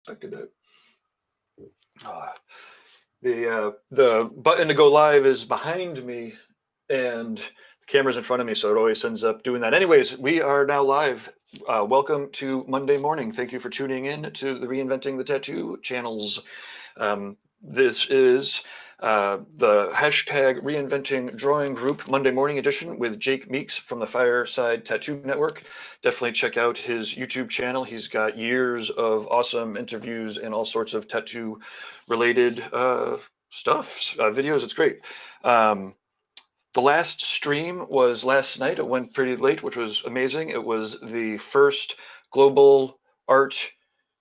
expected that. The button to go live is behind me, and the camera's in front of me, so it always ends up doing that. Anyways, we are now live. Welcome to Monday morning. Thank you for tuning in to the Reinventing the Tattoo channels. This is the hashtag Reinventing Drawing Group Monday Morning Edition with Jake Meeks from the Fireside Tattoo Network. Definitely check out his YouTube channel. He's got years of awesome interviews and all sorts of tattoo related stuff, videos. It's great. The last stream was last night. It went pretty late, which was amazing. It was the first global art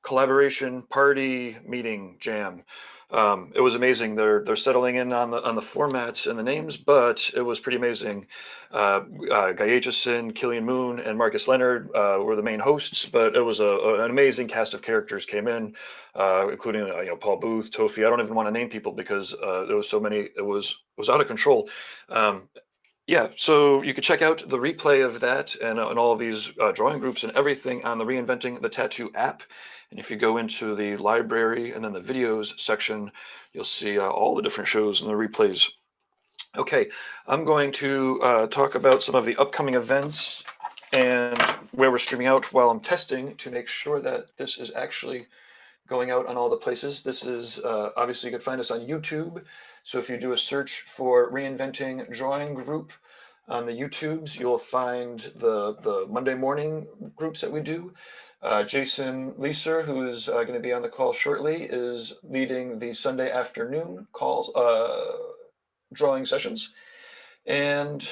collaboration party meeting jam. It was amazing. They're settling in on the formats and the names, but it was pretty amazing. Guy Aitchison, Killian Moon, and Marcus Leonard were the main hosts, but it was an amazing cast of characters came in, including Paul Booth, Tofi. I don't even want to name people because there was so many. It was out of control. Yeah, so you can check out the replay of that and all of these drawing groups and everything on the Reinventing the Tattoo app. And if you go into the library and then the videos section, you'll see all the different shows and the replays. Okay, I'm going to talk about some of the upcoming events and where we're streaming out while I'm testing to make sure that this is actually going out on all the places. This is obviously you can find us on YouTube. So if you do a search for Reinventing Drawing Group on the YouTubes, you'll find the Monday morning groups that we do. Jason Leeser, who is going to be on the call shortly, is leading the Sunday afternoon calls, drawing sessions. And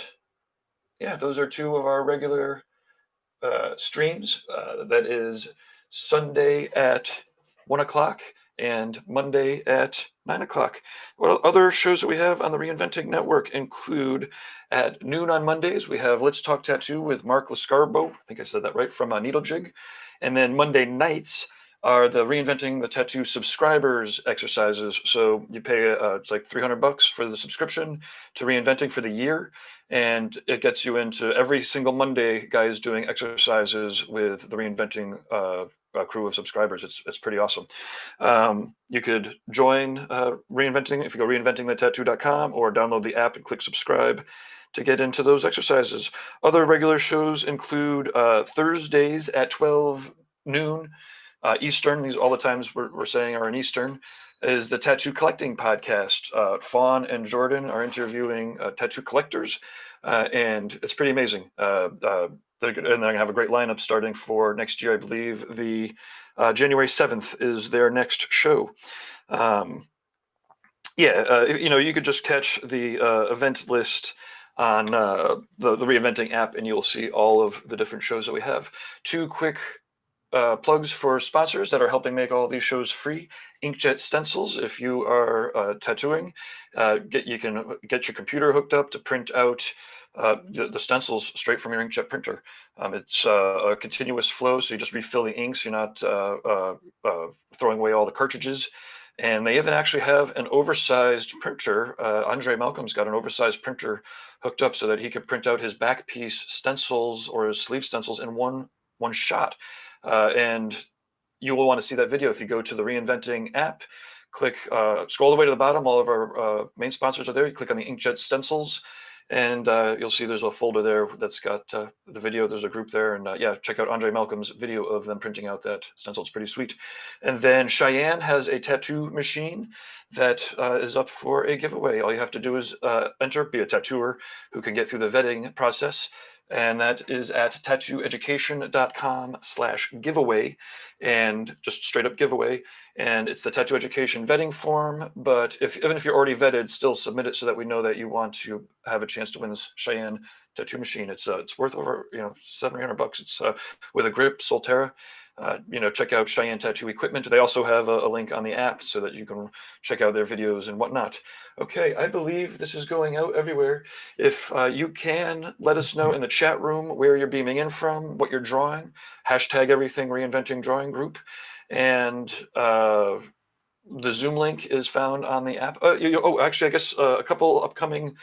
yeah, those are two of our regular streams. That is Sunday at 1 o'clock and Monday at 9 o'clock. What other shows that we have on the Reinventing Network include at noon on Mondays, we have Let's Talk Tattoo with Mark Lascarbo. I think I said that right, from Needle Jig. And then Monday nights are the Reinventing the Tattoo subscribers exercises. So you pay, it's like $300 for the subscription to Reinventing for the year. And it gets you into every single Monday, guys doing exercises with the Reinventing crew of subscribers. It's pretty awesome. You could join Reinventing if you go reinventingthetattoo.com or download the app and click subscribe to get into those exercises. Other regular shows include Thursdays at 12 noon Eastern. These all the times we're saying are in Eastern. Is the Tattoo Collecting Podcast. Fawn and Jordan are interviewing tattoo collectors, and it's pretty amazing. They're going to have a great lineup starting for next year. I believe the January 7th is their next show. You could just catch the event list on the Reinventing app, and you'll see all of the different shows that we have. Two quick plugs for sponsors that are helping make all of these shows free. Inkjet Stencils, if you are tattooing, you can get your computer hooked up to print out the stencils straight from your inkjet printer. It's a continuous flow, so you just refill the inks. You're not throwing away all the cartridges. And they even actually have an oversized printer. Andre Malcolm's got an oversized printer hooked up so that he could print out his back piece stencils or his sleeve stencils in one shot. And you will want to see that video if you go to the Reinventing app. Click, scroll all the way to the bottom. All of our main sponsors are there. You click on the Inkjet Stencils, and you'll see there's a folder there that's got the video. There's a group there, and check out Andre Malcolm's video of them printing out that stencil. It's pretty sweet. And then Cheyenne has a tattoo machine that is up for a giveaway. All you have to do is enter, be a tattooer who can get through the vetting process. And that is at tattooeducation.com/giveaway, and just straight up giveaway. And it's the Tattoo Education vetting form, but even if you're already vetted, still submit it so that we know that you want to have a chance to win this Cheyenne tattoo machine. It's worth over $700. It's with a grip, Solterra. Check out Cheyenne Tattoo Equipment. They also have a link on the app so that you can check out their videos and whatnot. Okay, I believe this is going out everywhere. If you can, let us know in the chat room where you're beaming in from, what you're drawing. Hashtag everything Reinventing Drawing Group. And the Zoom link is found on the app. Actually, I guess a couple upcoming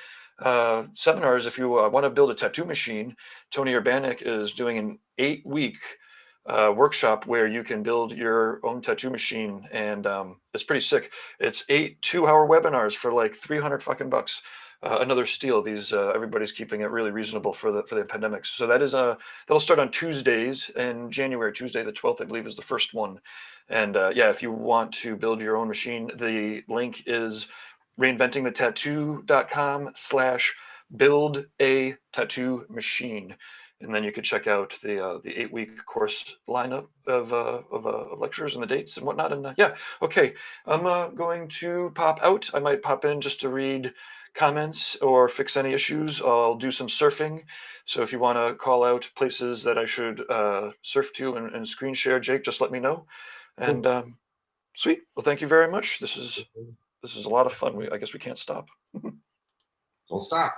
seminars. If you want to build a tattoo machine, Tony Urbanik is doing an 8-week workshop where you can build your own tattoo machine, and it's pretty sick. It's 8 2-hour webinars for like 300 fucking bucks. Another steal. These everybody's keeping it really reasonable for the pandemic. So that is that'll start on Tuesdays in January. Tuesday the 12th, I believe, is the first one. And yeah, if you want to build your own machine, the link is reinventingthetattoo.com/build a tattoo machine. And then you could check out the 8-week course lineup of lectures and the dates and whatnot. And yeah, okay, I'm going to pop out. I might pop in just to read comments or fix any issues. I'll do some surfing. So if you want to call out places that I should surf to and screen share, Jake, just let me know. And sweet. Well, thank you very much. This is a lot of fun. I guess we can't stop. Don't stop.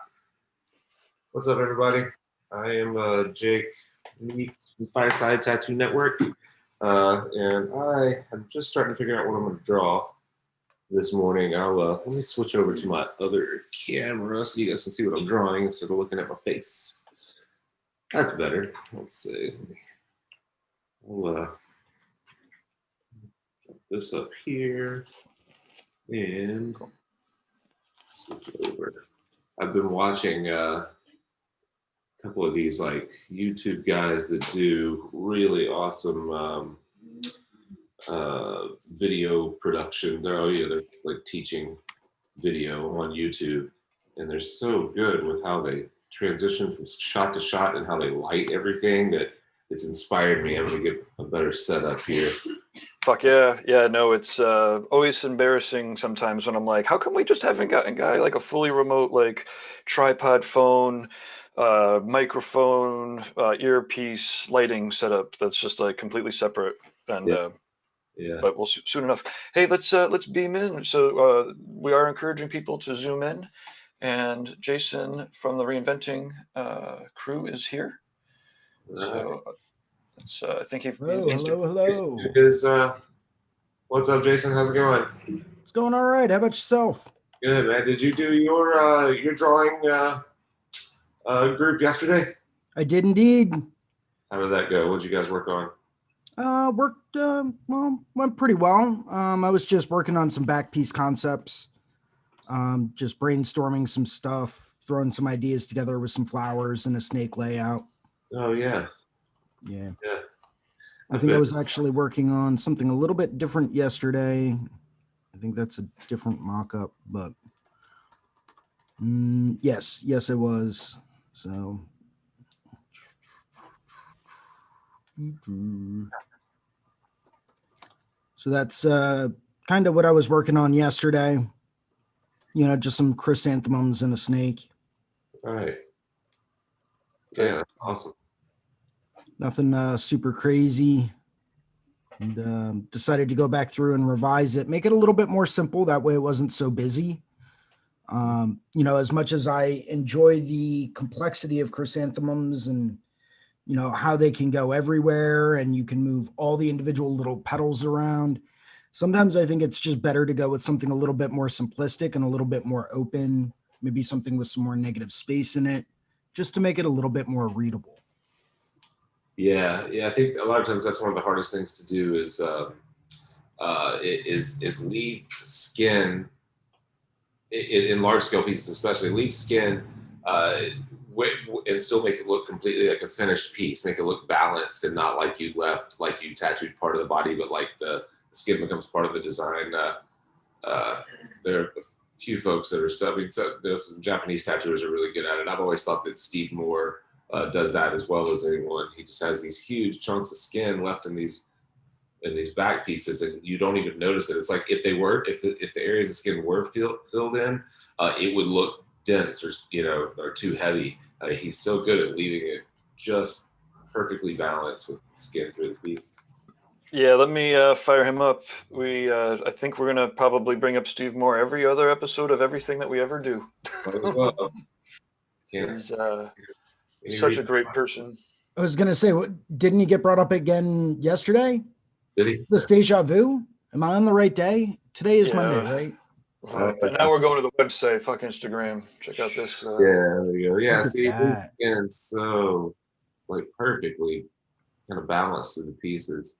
What's up, everybody? I am Jake Meeks from Fireside Tattoo Network, and I am just starting to figure out what I'm going to draw this morning. Let me switch over to my other camera so you guys can see what I'm drawing instead of looking at my face. That's better. Let's see. I'll drop this up here and switch over. I've been watching a couple of these like YouTube guys that do really awesome video production. They're like teaching video on YouTube, and they're so good with how they transition from shot to shot and how they light everything that it's inspired me. I'm gonna get a better setup here. Fuck yeah. Yeah, no, it's always embarrassing sometimes when I'm like, how come we just haven't gotten a guy like a fully remote, like tripod phone, microphone, earpiece, lighting setup that's just like completely separate. And yeah. But we'll soon enough. Hey, let's beam in. So we are encouraging people to zoom in, and Jason from the Reinventing crew is here. So I think he hello. What's up, Jason? How's it going? It's going all right. How about yourself? Good, man. Did you do your drawing group yesterday? I did indeed. How did that go? What did you guys work on? Went pretty well. I was just working on some back piece concepts, just brainstorming some stuff, throwing some ideas together with some flowers and a snake layout. Oh yeah. Yeah. I think I was actually working on something a little bit different yesterday. I think that's a different mock-up, but yes, it was. So that's kind of what I was working on yesterday. You know, just some chrysanthemums and a snake. All right. Yeah, that's awesome. Nothing super crazy. And decided to go back through and revise it, make it a little bit more simple. That way it wasn't so busy. You know, as much as I enjoy the complexity of chrysanthemums and, you know, how they can go everywhere and you can move all the individual little petals around, sometimes I think it's just better to go with something a little bit more simplistic and a little bit more open, maybe something with some more negative space in it, just to make it a little bit more readable. Yeah. I think a lot of times that's one of the hardest things to do is leave skin in large scale pieces, especially leave skin and still make it look completely like a finished piece, make it look balanced and not like you tattooed part of the body, but like the skin becomes part of the design. There are a few folks that are subbing. So there's some Japanese tattooers are really good at it. I've always thought that Steve Moore does that as well as anyone. He just has these huge chunks of skin left in these back pieces, and you don't even notice it. It's like if the areas of skin were filled in, it would look dense or too heavy. He's so good at leaving it just perfectly balanced with skin through the piece. Yeah, let me fire him up. I think we're gonna probably bring up Steve Moore every other episode of everything that we ever do. He's such a great person. I was gonna say, didn't he get brought up again yesterday? Did he? This deja vu? Am I on the right day? Today is Monday, right? But now we're going to the website. Fuck Instagram. Check out this. Yeah, there you go. Yeah, see, it's so like perfectly kind of balance to the pieces.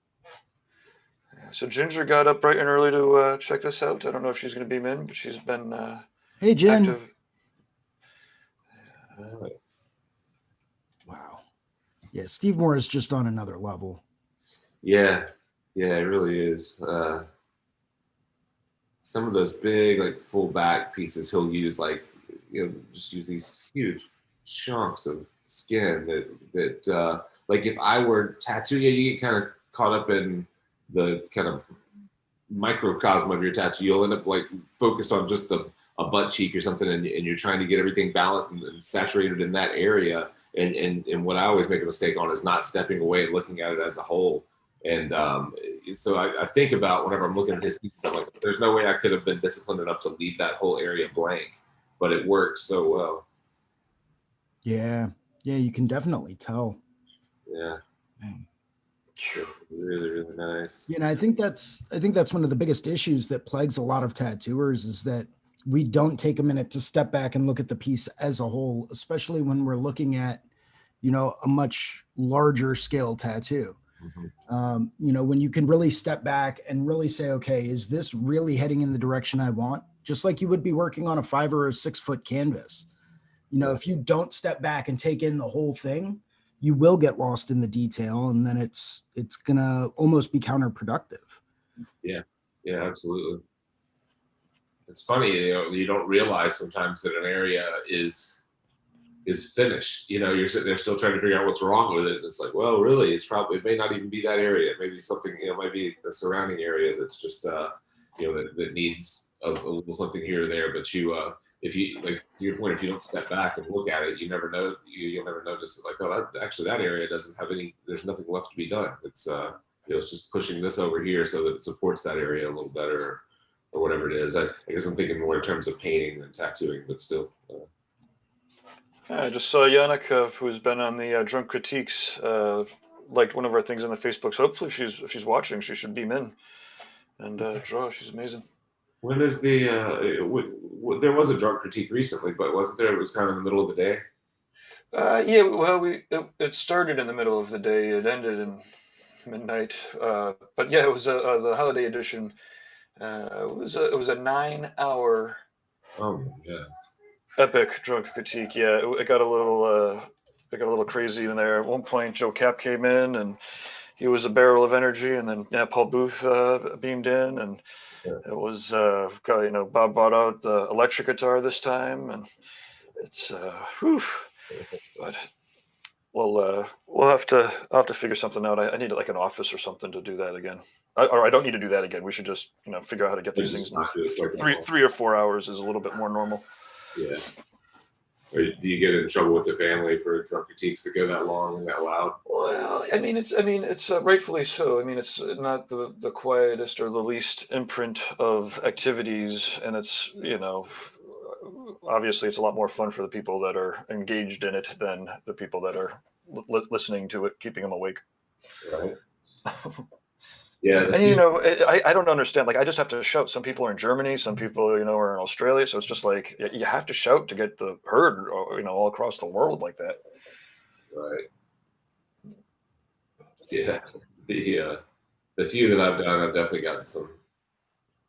So Ginger got up bright and early to check this out. I don't know if she's going to be in, but she's been Hey, Jen. active. Wow. Yeah, Steve Moore is just on another level. Yeah, it really is. Some of those big, like, full back pieces he'll use, like, just use these huge chunks of skin that like, if I were tattooing, you get kind of caught up in the kind of microcosm of your tattoo. You'll end up like focused on just a butt cheek or something, and you're trying to get everything balanced and saturated in that area. And what I always make a mistake on is not stepping away and looking at it as a whole. And so I think about whenever I'm looking at his pieces, I'm like, there's no way I could have been disciplined enough to leave that whole area blank, but it works so well. Yeah, you can definitely tell. Yeah. Man. Really, really nice. Yeah, and I think that's one of the biggest issues that plagues a lot of tattooers is that we don't take a minute to step back and look at the piece as a whole, especially when we're looking at, a much larger scale tattoo. When you can really step back and really say, okay, is this really heading in the direction I want? Just like you would be working on a 5 or 6 foot canvas. If you don't step back and take in the whole thing, you will get lost in the detail, and then it's gonna almost be counterproductive. Yeah, absolutely. It's funny, you don't realize sometimes that an area is finished. You're sitting there still trying to figure out what's wrong with it. And it's like, well, really, it may not even be that area. It may be something, might be the surrounding area that's just, that needs a little something here or there. But if you, like, to your point, if you don't step back and look at it, you never know. You'll never notice it. Like, oh, that area doesn't have any. There's nothing left to be done. It's it's just pushing this over here so that it supports that area a little better, or whatever it is. I guess I'm thinking more in terms of painting than tattooing, but still. I just saw Yannick, who's been on the Drunk Critiques, liked one of our things on the Facebook. So hopefully, if she's watching, she should beam in and draw. She's amazing. When is the there was a drunk critique recently, but wasn't there? It was kind of in the middle of the day. Yeah, well, it started in the middle of the day. It ended in midnight. But yeah, it was the holiday edition. It was a 9-hour. Oh yeah. Epic drunk critique. Yeah, it got a little crazy in there. At one point, Joe Cap came in and he was a barrel of energy, and then Paul Booth beamed in, and it was Bob brought out the electric guitar this time, and it's but we'll have to figure something out. I need like an office or something to do that again. Or I don't need to do that again. We should just figure out how to get these things. 3 or 4 hours is a little bit more normal. Yeah. Or do you get in trouble with the family for drunk critiques that go that long and that loud? Well, it's rightfully so. It's not the quietest or the least imprint of activities, and it's obviously it's a lot more fun for the people that are engaged in it than the people that are listening to it, keeping them awake. Right. Yeah, and I don't understand. Like, I just have to shout. Some people are in Germany, some people are in Australia. So it's just like you have to shout to get the heard, all across the world like that. Right. Yeah. The few that I've done, I've definitely gotten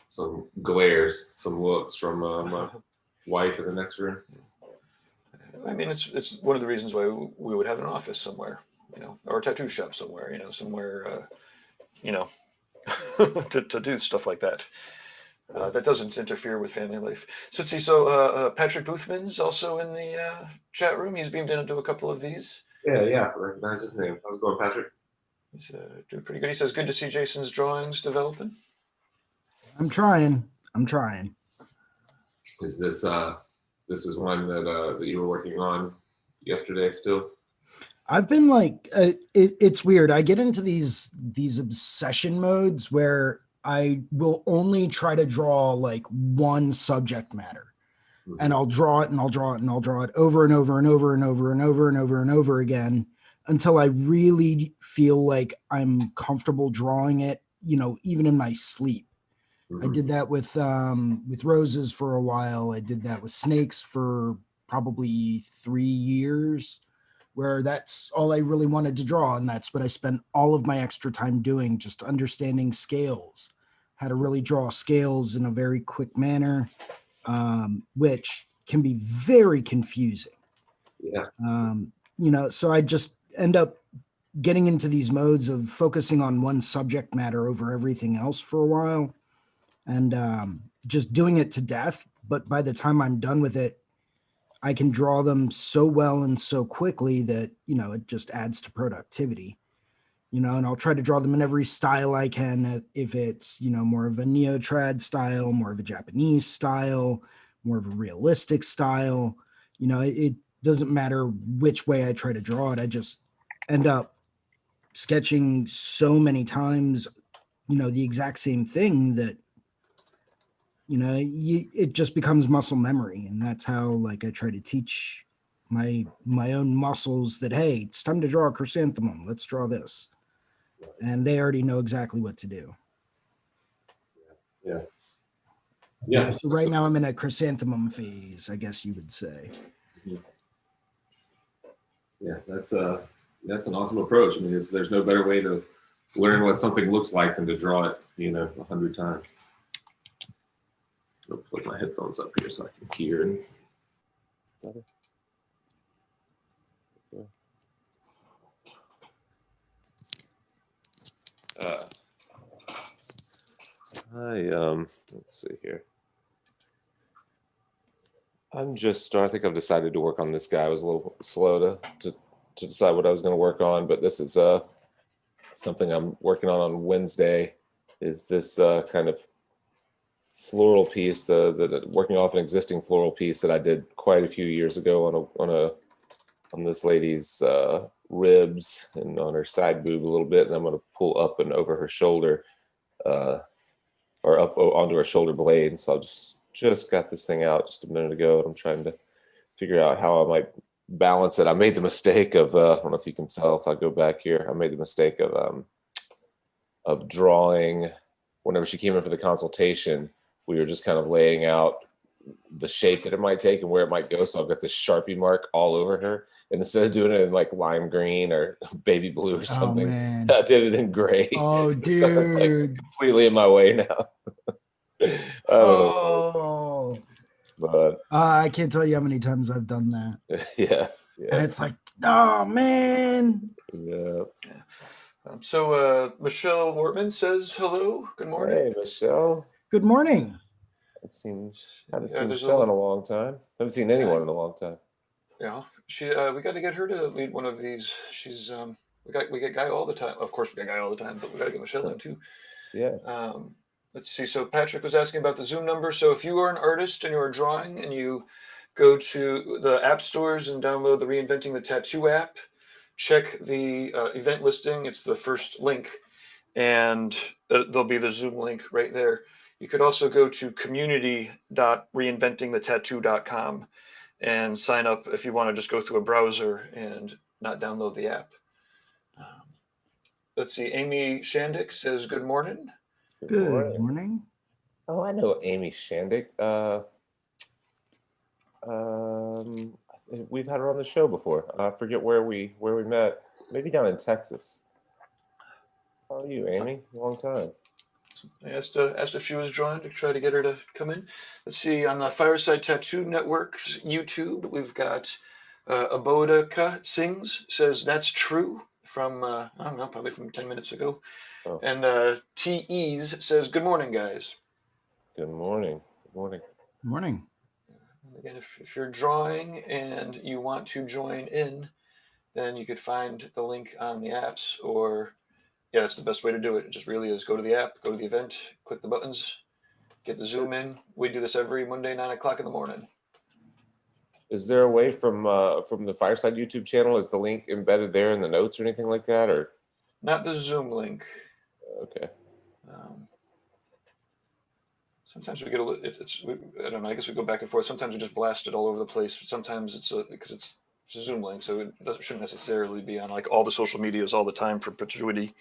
some glares, some looks from my wife in the next room. It's one of the reasons why we would have an office somewhere, or a tattoo shop somewhere, somewhere, to do stuff like that. That doesn't interfere with family life. So let's see. So Patrick Boothman's also in the chat room. He's beamed in into a couple of these. Yeah, I recognize his name. How's it going, Patrick? He's doing pretty good. He says, good to see Jason's drawings developing. I'm trying. Is this is one that you were working on yesterday still? I've been like, it's weird. I get into these obsession modes where I will only try to draw like one subject matter, and I'll draw it and I'll draw it and I'll draw it over and over and over and over and over and over and over again until I really feel like I'm comfortable drawing it, even in my sleep. I did that with roses for a while. I did that with snakes for probably 3 years. where that's all I really wanted to draw. And that's what I spent all of my extra time doing, just understanding scales, how to really draw scales in a very quick manner, which can be very confusing. Yeah. So I just end up getting into these modes of focusing on one subject matter over everything else for a while, and just doing it to death. But by the time I'm done with it, I can draw them so well and so quickly that, it just adds to productivity, and I'll try to draw them in every style I can. If it's, more of a neo-trad style, more of a Japanese style, more of a realistic style, it doesn't matter which way I try to draw it. I just end up sketching so many times, the exact same thing that, it just becomes muscle memory. And that's how, like, I try to teach my own muscles that, hey, it's time to draw a chrysanthemum. Let's draw this. And they already know exactly what to do. Yeah. So right now I'm in a chrysanthemum phase, I guess you would say. Yeah, that's an awesome approach. I mean, there's no better way to learn what something looks like than to draw it, 100 times. I'll put my headphones up here so I can hear. Let's see here. I think I've decided to work on this guy. I was a little slow to decide what I was going to work on, but this is something I'm working on Wednesday. Is this kind of floral piece, the working off an existing floral piece that I did quite a few years ago on this lady's ribs and on her side boob a little bit, and I'm going to pull up and over her shoulder, or up onto her shoulder blade. And so I just got this thing out just a minute ago, and I'm trying to figure out how I might balance it. I made the mistake of I don't know if you can tell if I go back here. I made the mistake of drawing. Whenever she came in for the consultation, we were just kind of laying out the shape that it might take and where it might go. So I've got this Sharpie mark all over her. And instead of doing it in like lime green or baby blue or something, I did it in gray. Oh, dude. So it's like completely in my way now. I don't know. But I can't tell you how many times I've done that. Yeah. And it's like, oh, man. Yeah. So Michelle Wortman says hello. Good morning. Hey, Michelle. Good morning. Haven't seen Michelle in a long time. Haven't seen anyone in a long time. Yeah, we got to get her to lead one of these. She's we get Guy all the time. Of course, we get Guy all the time, but we got to get Michelle in too. Yeah. Let's see. So Patrick was asking about the Zoom number. So if you are an artist and you are drawing and you go to the app stores and download the Reinventing the Tattoo app, check the event listing. It's the first link, and there'll be the Zoom link right there. You could also go to community.reinventingthetattoo.com and sign up if you want to just go through a browser and not download the app. Let's see. Amy Shandick says, good morning. Good morning. Oh, I know Amy Shandick. We've had her on the show before. I forget where we met. Maybe down in Texas. How are you, Amy? Long time. I asked if she was drawing to try to get her to come in. Let's see, on the Fireside Tattoo Network's YouTube, we've got Abodaka Sings says that's true from, I don't know, probably from 10 minutes ago. Oh. And T.Ease says, good morning, guys. Good morning. Good morning. Good morning. Again, if you're drawing and you want to join in, then you could find the link on the apps, or yeah, that's the best way to do it. It just really is go to the app, go to the event, click the buttons, get the Zoom in. We do this every Monday, 9 o'clock in the morning. Is there a way from the Fireside YouTube channel? Is the link embedded there in the notes or anything like that, or not the Zoom link? Okay. Sometimes we get I don't know. I guess we go back and forth. Sometimes we just blast it all over the place. But sometimes it's because it's a Zoom link, so it shouldn't necessarily be on like all the social medias all the time for perpetuity.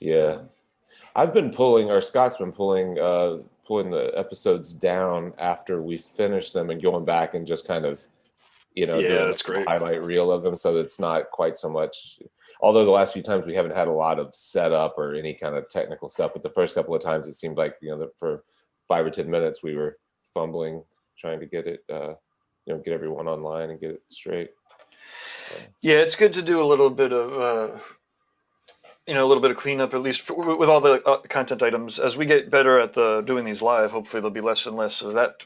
Yeah, Scott's been pulling the episodes down after we finish them and going back and just kind of Yeah, doing that's like a great. highlight reel of them, so it's not quite so much. Although the last few times we haven't had a lot of setup or any kind of technical stuff, but the first couple of times it seemed like for 5 or 10 minutes we were fumbling trying to get it, get everyone online and get it straight. Yeah, it's good to do a little bit of a little bit of cleanup, at least with all the content items. As we get better at doing these live, hopefully there'll be less and less of that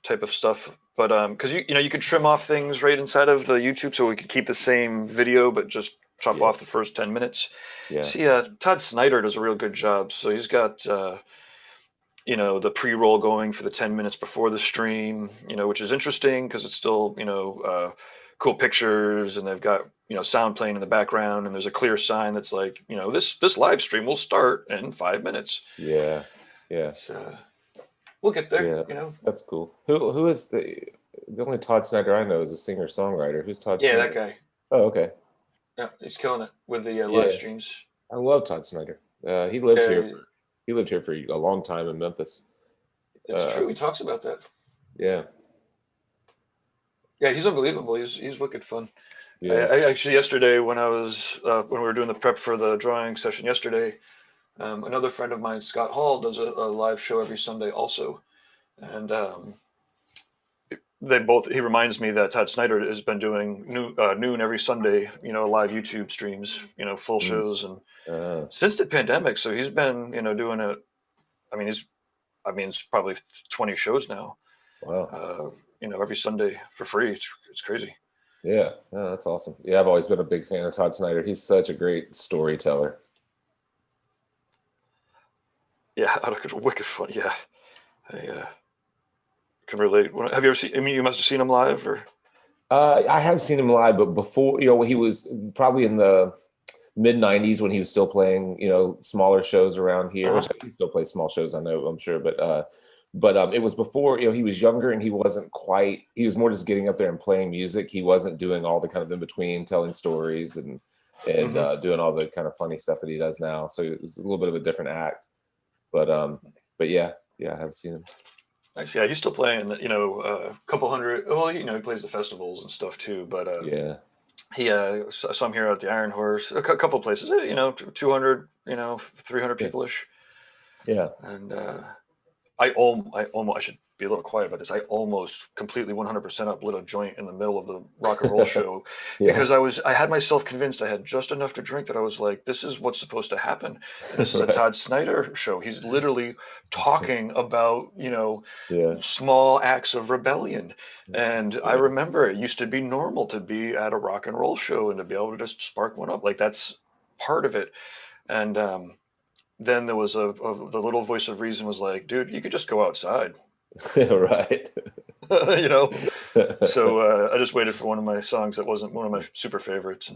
type of stuff. But because you could trim off things right inside of the YouTube, so we could keep the same video but just chop Yeah. off the first 10 minutes. Yeah. See, Todd Snyder does a real good job. So he's got the pre-roll going for the 10 minutes before the stream, which is interesting because it's still cool pictures, and they've got sound playing in the background, and there's a clear sign that's like this live stream will start in 5 minutes. Yeah. We'll get there. That's cool. Who is the only Todd Snyder I know is a singer songwriter. Who's Todd Snyder? That guy. Oh, okay. Yeah, he's killing it with the live streams. I love Todd Snyder. He lived here. He lived here for a long time in Memphis. It's true. He talks about that. Yeah. Yeah, he's unbelievable. He's wicked fun. Yeah. I actually yesterday when we were doing the prep for the drawing session yesterday, another friend of mine, Scott Hall, does a live show every Sunday also, and he reminds me that Todd Snyder has been doing noon every Sunday, live YouTube streams, full shows, and since the pandemic, so he's been doing it. I mean, it's probably 20 shows now. Wow. Every Sunday for free. It's crazy. Yeah, that's awesome. Yeah, I've always been a big fan of Todd Snyder. He's such a great storyteller. Yeah, wicked fun. Yeah, I can relate. Have you ever seen? I mean, you must have seen him live, or? I have seen him live, but before, when he was probably in the mid '90s when he was still playing, smaller shows around here. Which he still plays small shows, I know, I'm sure, but it was before, he was younger and he was more just getting up there and playing music. He wasn't doing all the kind of in between telling stories and doing all the kind of funny stuff that he does now. So it was a little bit of a different act, but yeah, I have seen him. Nice. Yeah, he's still playing, a couple hundred. Well, he plays the festivals and stuff too, but yeah. He saw him here at the Iron Horse, a couple places, 200, 300 people-ish. Yeah. And I should be a little quiet about this. I almost completely 100% uplit a joint in the middle of the rock and roll show because I had myself convinced I had just enough to drink that I was like, this is what's supposed to happen. And this is a Todd Snyder show. He's literally talking about, small acts of rebellion. And I remember it used to be normal to be at a rock and roll show and to be able to just spark one up. Like that's part of it. And, then there was the little voice of reason was like, dude, you could just go outside. Right. So I just waited for one of my songs that wasn't one of my super favorites.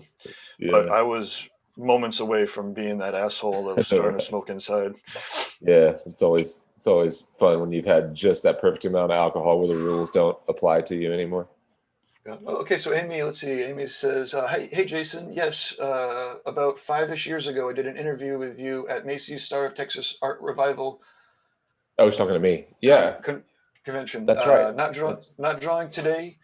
But I was moments away from being that asshole that was starting to smoke inside. Yeah, it's always fun when you've had just that perfect amount of alcohol where the rules don't apply to you anymore. Yeah. Okay, so Amy, let's see. Amy says, hey, Jason. Yes, about 5-ish years ago, I did an interview with you at Macy's Star of Texas Art Revival. Oh, he's talking to me. Yeah. Convention. That's right. Not drawing today.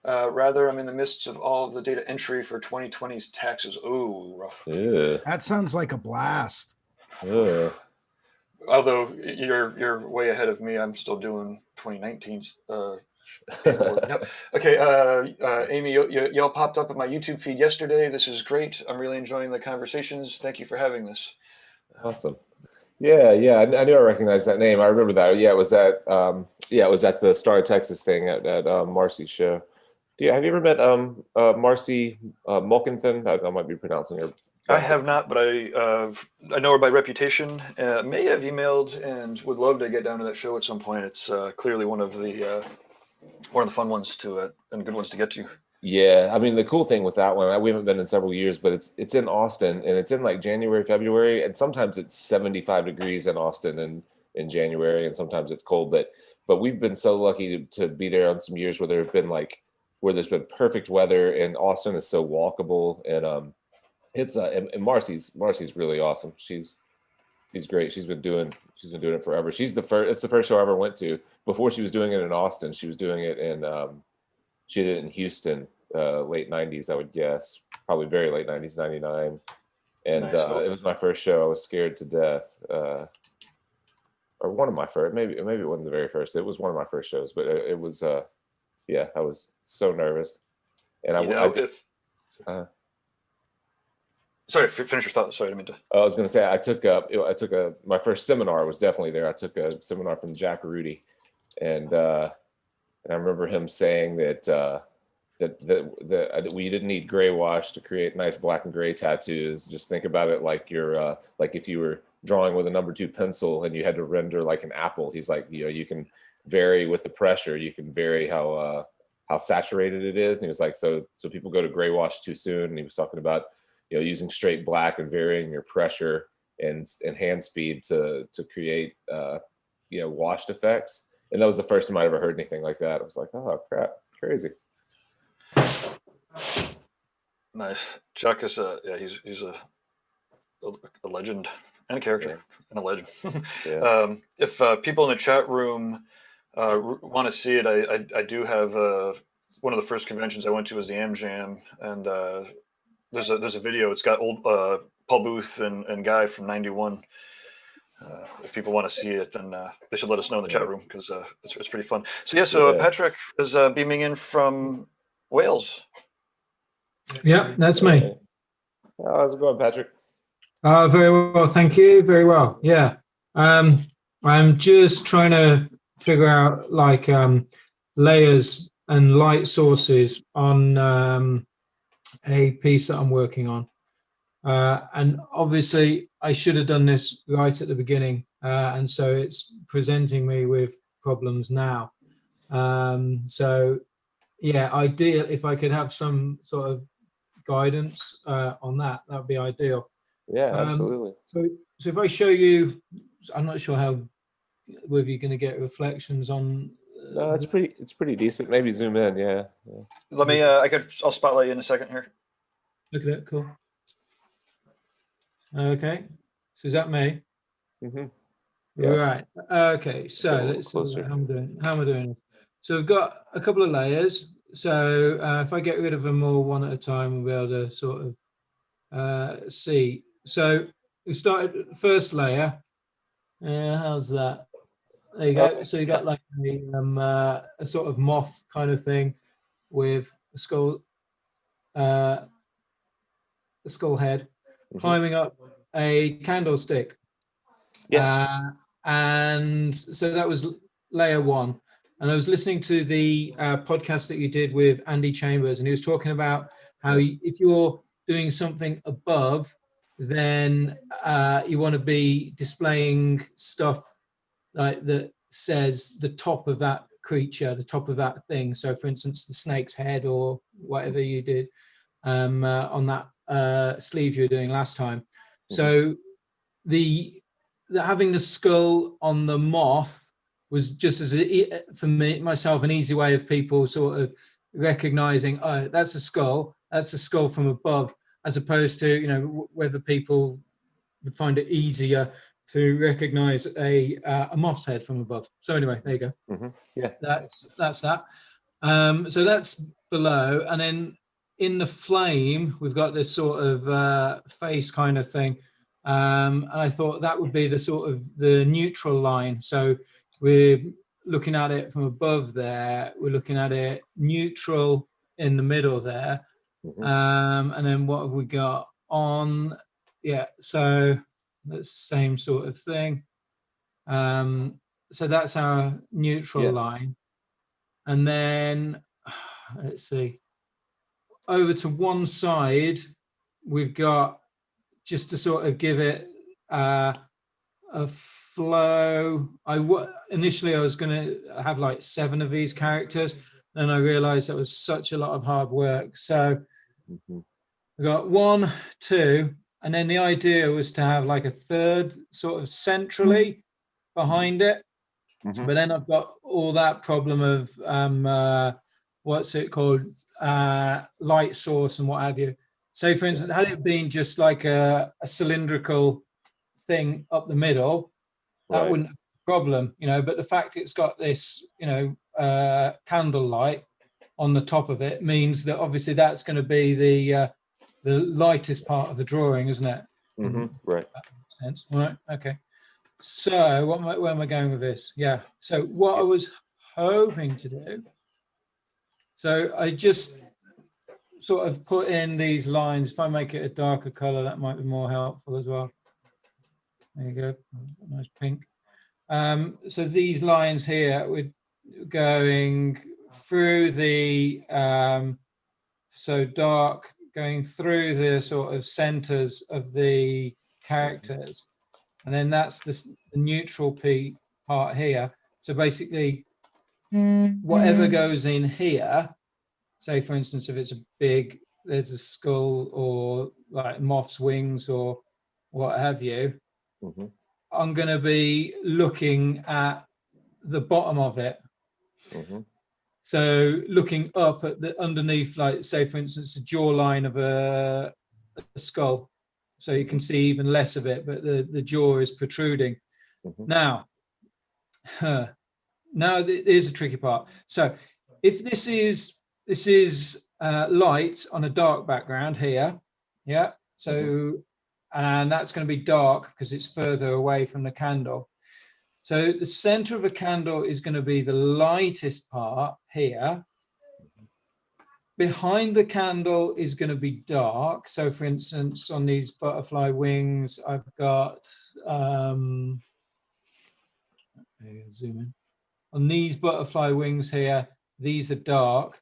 Rather, I'm in the midst of all of the data entry for 2020's taxes. Oh, rough. Yeah. That sounds like a blast. Yeah. Although you're way ahead of me. I'm still doing 2019's. No. Okay, Amy, y'all popped up at my YouTube feed yesterday. This is great. I'm really enjoying the conversations. Thank you for having this. Awesome. Yeah. I knew I recognized that name. I remember that. Yeah, it was at the Star of Texas thing at Marcy's show. Have you ever met Marcy Mulkinthan? I might be pronouncing her. I have not, but I know her by reputation. May have emailed and would love to get down to that show at some point. It's clearly one of the fun ones and good ones to get to. Yeah, I mean the cool thing with that one, we haven't been in several years, but it's in Austin and it's in like January, February, and sometimes it's 75 degrees in Austin in January, and sometimes it's cold. But we've been so lucky to be there on some years where there's been perfect weather, and Austin is so walkable, and it's and Marcy's really awesome. She's great. She's been doing it forever. It's the first show I ever went to. Before she was doing it in Austin, she was doing it in She did it in Houston, late 90s, I would guess, probably very late 90s, 99. And Nice. it was my first show. I was scared to death. Or one of my first, maybe it wasn't the very first. It was one of my first shows, but it was, yeah, I was so nervous. And I did. Sorry, finish your thought. Sorry, I didn't mean to. I was going to say my first seminar was definitely there. I took a seminar from Jack Rudy, and I remember him saying that we didn't need gray wash to create nice black and gray tattoos. Just think about it like you're like if you were drawing with a number 2 pencil and you had to render like an apple. He's like, you can vary with the pressure. You can vary how saturated it is. And he was like, so people go to gray wash too soon. And he was talking about using straight black and varying your pressure and hand speed to create washed effects. And that was the first time I ever heard anything like that. I was like, oh crap, crazy. Nice. Chuck is he's a legend and a character and a legend. Yeah. If people in the chat room want to see it, I do have one of the first conventions I went to was the AmJam, and there's a video. It's got old Paul Booth and Guy from '91. If people want to see it, then they should let us know in the chat room, because it's pretty fun. So Patrick is beaming in from Wales. Yeah, that's me. How's it going, Patrick? Very well, thank you. Very well. Yeah. I'm just trying to figure out like layers and light sources on a piece that I'm working on. And obviously I should have done this right at the beginning. And so it's presenting me with problems now. So yeah, ideal if I could have some sort of guidance on that would be ideal. Yeah, absolutely. So if I show you, I'm not sure whether you're going to get reflections on. No, it's pretty decent. Maybe zoom in. Yeah. Let me. I'll spotlight you in a second here. Look at that. Cool. Okay. So is that me? Mm-hmm. Yeah. Right. Okay. So let's see how am I doing. So we've got a couple of layers. So if I get rid of them all one at a time, we'll be able to sort of see. So we started first layer. How's that? There you go. Okay. So you got like a sort of moth kind of thing with a skull head, climbing up a candlestick. Yeah. And so that was layer 1. And I was listening to the podcast that you did with Andy Chambers, and he was talking about how if you're doing something above, then you want to be displaying stuff like that says the top of that creature, the top of that thing. So for instance, the snake's head or whatever you did on that sleeve you were doing last time. So having the skull on the moth was just for myself an easy way of people sort of recognizing, oh, that's a skull from above, as opposed to whether people would find it easier to recognize a moth's head from above. So anyway, there you go. Mm-hmm. Yeah, that's that. So that's below, and then in the flame we've got this sort of face kind of thing, and I thought that would be the sort of the neutral line. So we're looking at it from above there, we're looking at it neutral in the middle there. Mm-hmm. And then what have we got on? Yeah, so that's the same sort of thing. So that's our neutral line. And then let's see, over to one side we've got, just to sort of give it a flow. Initially I was going to have like 7 of these characters, and I realized that was such a lot of hard work. So we got 1, 2, and then the idea was to have like a third sort of centrally behind it. But then I've got all that problem of what's it called, light source and what have you. So for instance, had it been just like a cylindrical thing up the middle, that wouldn't have a problem, but the fact it's got this candle light on the top of it means that obviously that's going to be the lightest part of the drawing, isn't it? Right. That makes sense. Right. Okay. So where am I going with this? Yeah. So what I was hoping to do. So I just sort of put in these lines. If I make it a darker color, that might be more helpful as well. There you go. Nice pink. So these lines here, we're going through the so dark, going through the sort of centers of the characters, and then that's the neutral part here. So basically, whatever goes in here, say for instance, if it's a big, there's a skull or like moth's wings or what have you, I'm going to be looking at the bottom of it. So looking up at the underneath, like say for instance, the jawline of a skull. So you can see even less of it, but the jaw is protruding. Now, there's a tricky part. So if this is light on a dark background here, yeah. So and that's going to be dark because it's further away from the candle. So the center of a candle is going to be the lightest part here. Behind the candle is going to be dark. So for instance, on these butterfly wings, I've got, zoom in. On these butterfly wings here, these are dark.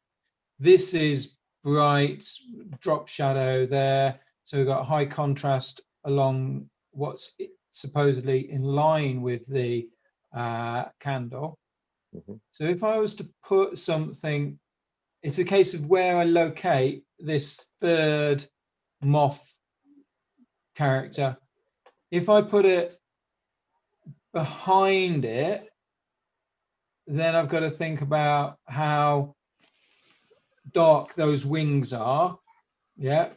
This is bright, drop shadow there. So we've got high contrast along what's supposedly in line with the candle. So if I was to put something, it's a case of where I locate this third moth character. If I put it behind it, then I've got to think about how dark those wings are, yeah,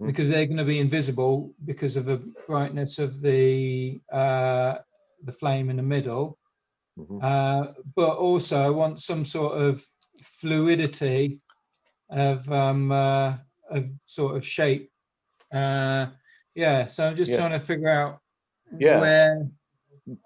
because they're going to be invisible because of the brightness of the flame in the middle. But also I want some sort of fluidity of sort of shape. Yeah, so I'm just trying to figure out where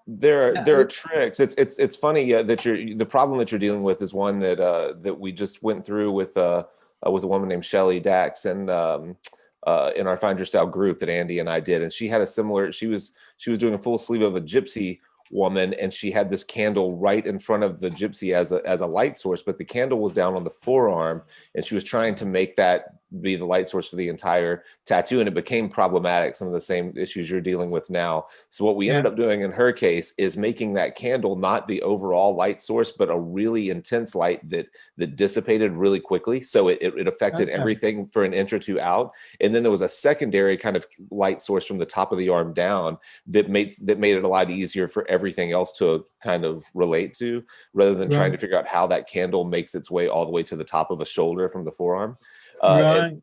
there are tricks. It's funny that the problem that you're dealing with is one that we just went through with a woman named Shelley Dax and in our Find Your Style group that Andy and I did, and she had a similar. She was doing a full sleeve of a gypsy woman, and she had this candle right in front of the gypsy as a light source, but the candle was down on the forearm, and she was trying to make that be the light source for the entire tattoo, and it became problematic, some of the same issues you're dealing with now. So what we ended up doing in her case is making that candle not the overall light source, but a really intense light that dissipated really quickly, so it affected everything for an inch or two out. And then there was a secondary kind of light source from the top of the arm down that made it a lot easier for everything else to kind of relate to, rather than trying to figure out how that candle makes its way all the way to the top of a shoulder from the forearm. And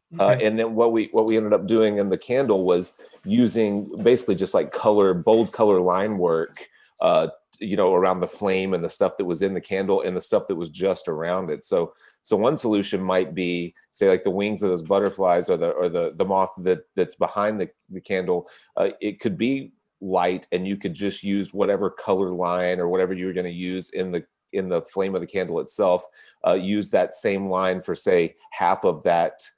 then what we ended up doing in the candle was using basically just like bold color line work, around the flame and the stuff that was in the candle and the stuff that was just around it. So one solution might be, say, like the wings of those butterflies or the moth that's behind the candle. It could be light, and you could just use whatever color line or whatever you're going to use in the flame of the candle itself. Use that same line for, say, half of that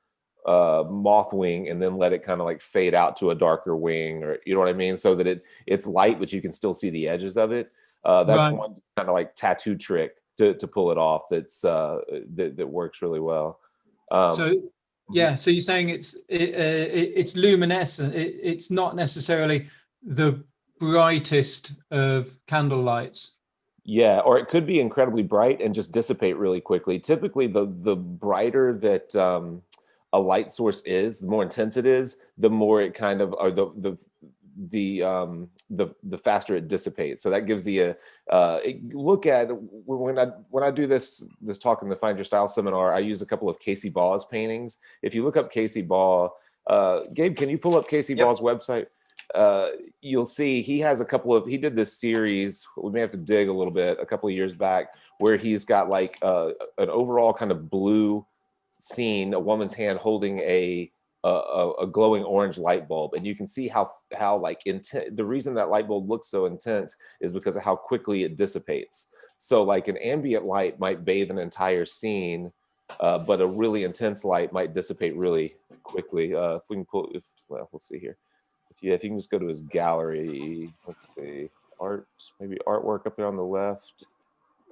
moth wing, and then let it kind of like fade out to a darker wing, or you know what I mean, so that it's light but you can still see the edges of it. That's one kind of like tattoo trick to pull it off that works really well. So you're saying it's luminescent. It's not necessarily the brightest of candle lights. Yeah, or it could be incredibly bright and just dissipate really quickly. Typically, the brighter that a light source is, the more intense it is, the more it kind of, or the faster it dissipates. So that gives the look at when I do this talk in the Find Your Style seminar, I use a couple of Casey Baugh's paintings. If you look up Casey Baugh, Gabe, can you pull up Casey Baugh's website? you'll see he has a couple of, he did this series, we may have to dig a little bit, a couple of years back, where he's got like an overall kind of blue scene, a woman's hand holding a glowing orange light bulb, and you can see how like intense. The reason that light bulb looks so intense is because of how quickly it dissipates. So like an ambient light might bathe an entire scene, but a really intense light might dissipate really quickly. If we can pull, well, we'll see here. If you can just go to his gallery, let's see, art, maybe artwork up there on the left,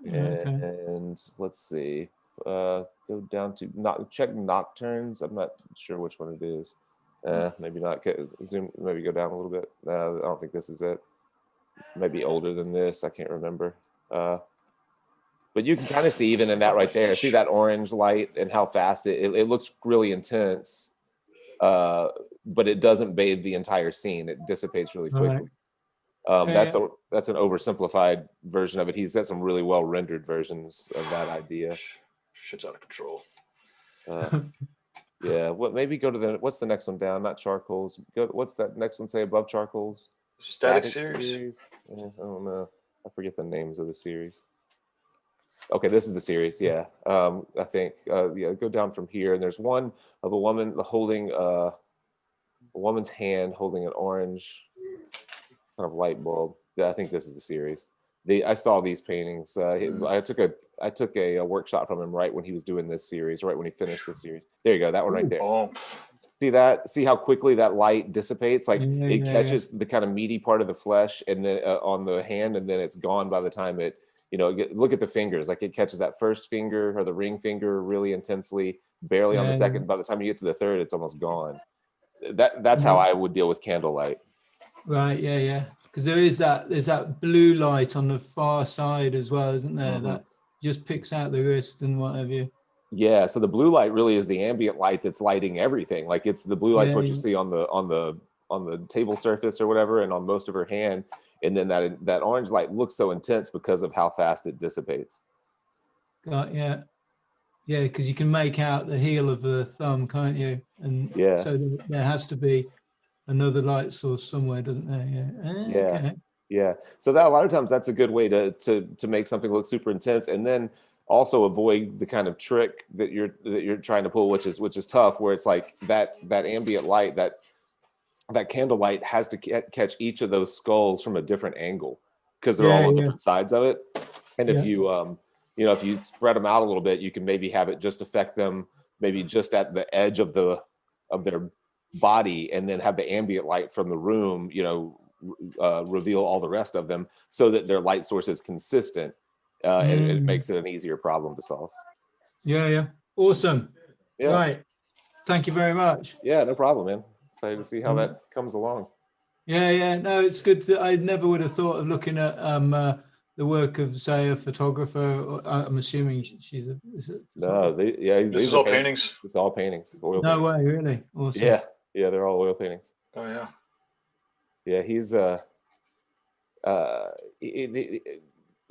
and let's see. Go down to check nocturnes. I'm not sure which one it is. Maybe not. Zoom. Maybe go down a little bit. I don't think this is it. Maybe older than this. I can't remember. But you can kind of see even in that right there. See that orange light and how fast it looks really intense. But it doesn't bathe the entire scene. It dissipates really quickly. That's an oversimplified version of it. He's got some really well rendered versions of that idea. Shit's out of control. Yeah. What? Maybe go to what's the next one down? Not charcoals. What's that next one say above charcoals? Static series. I don't know. I forget the names of the series. Okay, this is the series. Yeah. I think. Yeah. Go down from here, and there's one of a woman holding a woman's hand holding an orange kind of light bulb. Yeah, I think this is the series. I saw these paintings. I took a workshop from him right when he was doing this series, right when he finished the series. There you go, that one right there. Oh. See that? See how quickly that light dissipates? Like it catches the kind of meaty part of the flesh and then on the hand, and then it's gone by the time it. Look at the fingers. Like it catches that first finger or the ring finger really intensely, barely on the second. By the time you get to the third, it's almost gone. That's how I would deal with candlelight. Right. Yeah. Because there's that blue light on the far side as well, isn't there? Mm-hmm. That just picks out the wrist and what have you. Yeah. So the blue light really is the ambient light that's lighting everything. Like it's the blue light's what you see on the table surface or whatever, and on most of her hand. And then that orange light looks so intense because of how fast it dissipates. Yeah, because you can make out the heel of the thumb, can't you? And so there has to be another light source somewhere, doesn't there? Yeah. Okay. Yeah. So that a lot of times that's a good way to make something look super intense, and then also avoid the kind of trick that you're trying to pull, which is tough, where it's like that ambient light, that candlelight has to catch each of those skulls from a different angle because they're all on different sides of it. And if you if you spread them out a little bit, you can maybe have it just affect them maybe just at the edge of their body, and then have the ambient light from the room, reveal all the rest of them so that their light source is consistent. And it makes it an easier problem to solve. Yeah. Awesome. Yeah. Right. Thank you very much. Yeah, no problem, man. Excited to see how that comes along. Yeah. No, it's good. I never would have thought of looking at the work of, say, a photographer. I'm assuming she's a. No, this is all paintings. It's all paintings. No way, really. Awesome. Yeah, they're all oil paintings. Oh yeah. Yeah, he's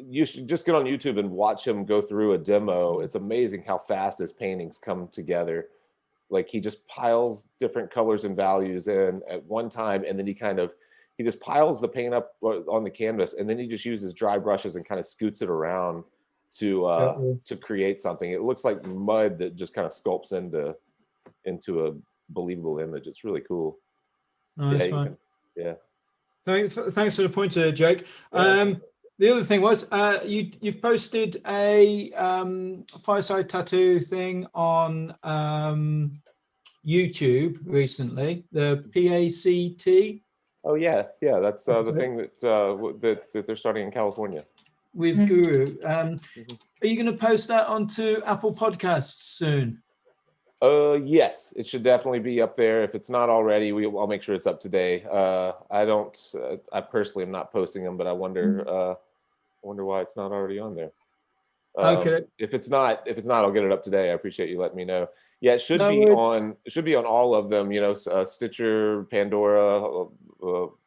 you should just get on YouTube and watch him go through a demo. It's amazing how fast his paintings come together. Like he just piles different colors and values in at one time, and then he just piles the paint up on the canvas, and then he just uses dry brushes and kind of scoots it around to create something. It looks like mud that just kind of sculpts into a believable image. It's really cool. Nice. Yeah. Thanks for the pointer, Jake. The other thing was you've posted a fireside tattoo thing on YouTube recently, the PACT. Oh yeah, that's the thing that they're starting in California with Guru. Are you going to post that onto Apple Podcasts soon? Yes, it should definitely be up there. If it's not already, I'll make sure it's up today. I personally am not posting them, but I wonder why it's not already on there. Okay. If it's not, I'll get it up today. I appreciate you letting me know. Yeah, it should be on. It should be on all of them. Stitcher, Pandora,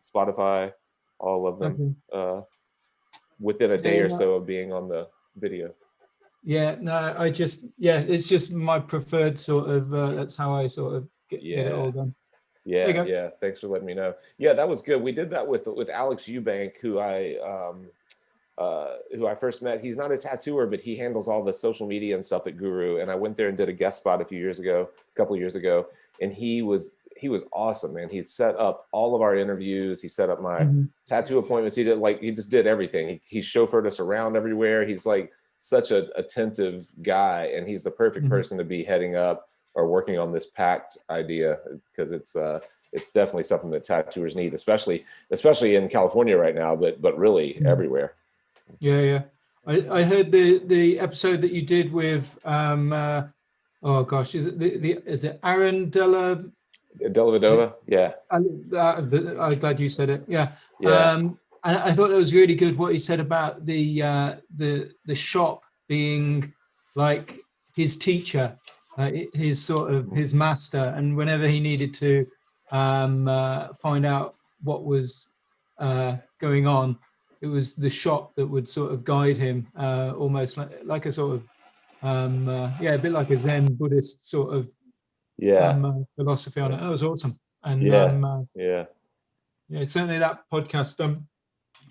Spotify, all of them. Within a day or so of being on the video. Yeah. No, it's just my preferred sort of. That's how I sort of get it all done. There you Yeah, go. yeah. Thanks for letting me know. Yeah, that was good. We did that with Alex Eubank, who I first met. He's not a tattooer, but he handles all the social media and stuff at Guru. And I went there and did a guest spot a couple of years ago, and he was awesome, man. He set up all of our interviews. He set up my tattoo appointments. He just did everything. He chauffeured us around everywhere. He's like such an attentive guy, and he's the perfect person to be heading up or working on this pact idea, because it's definitely something that tattooers need, especially in California right now, but really everywhere. Yeah. I heard the episode that you did with oh gosh, is it Aaron Della Vedova? Yeah. I'm glad you said it. Yeah. Yeah. And I thought that was really good what he said about the shop being like his teacher, his sort of his master, and whenever he needed to find out what was going on, it was the shop that would sort of guide him, almost like a sort of a bit like a Zen Buddhist sort of philosophy on it. That was awesome. And yeah, certainly that podcast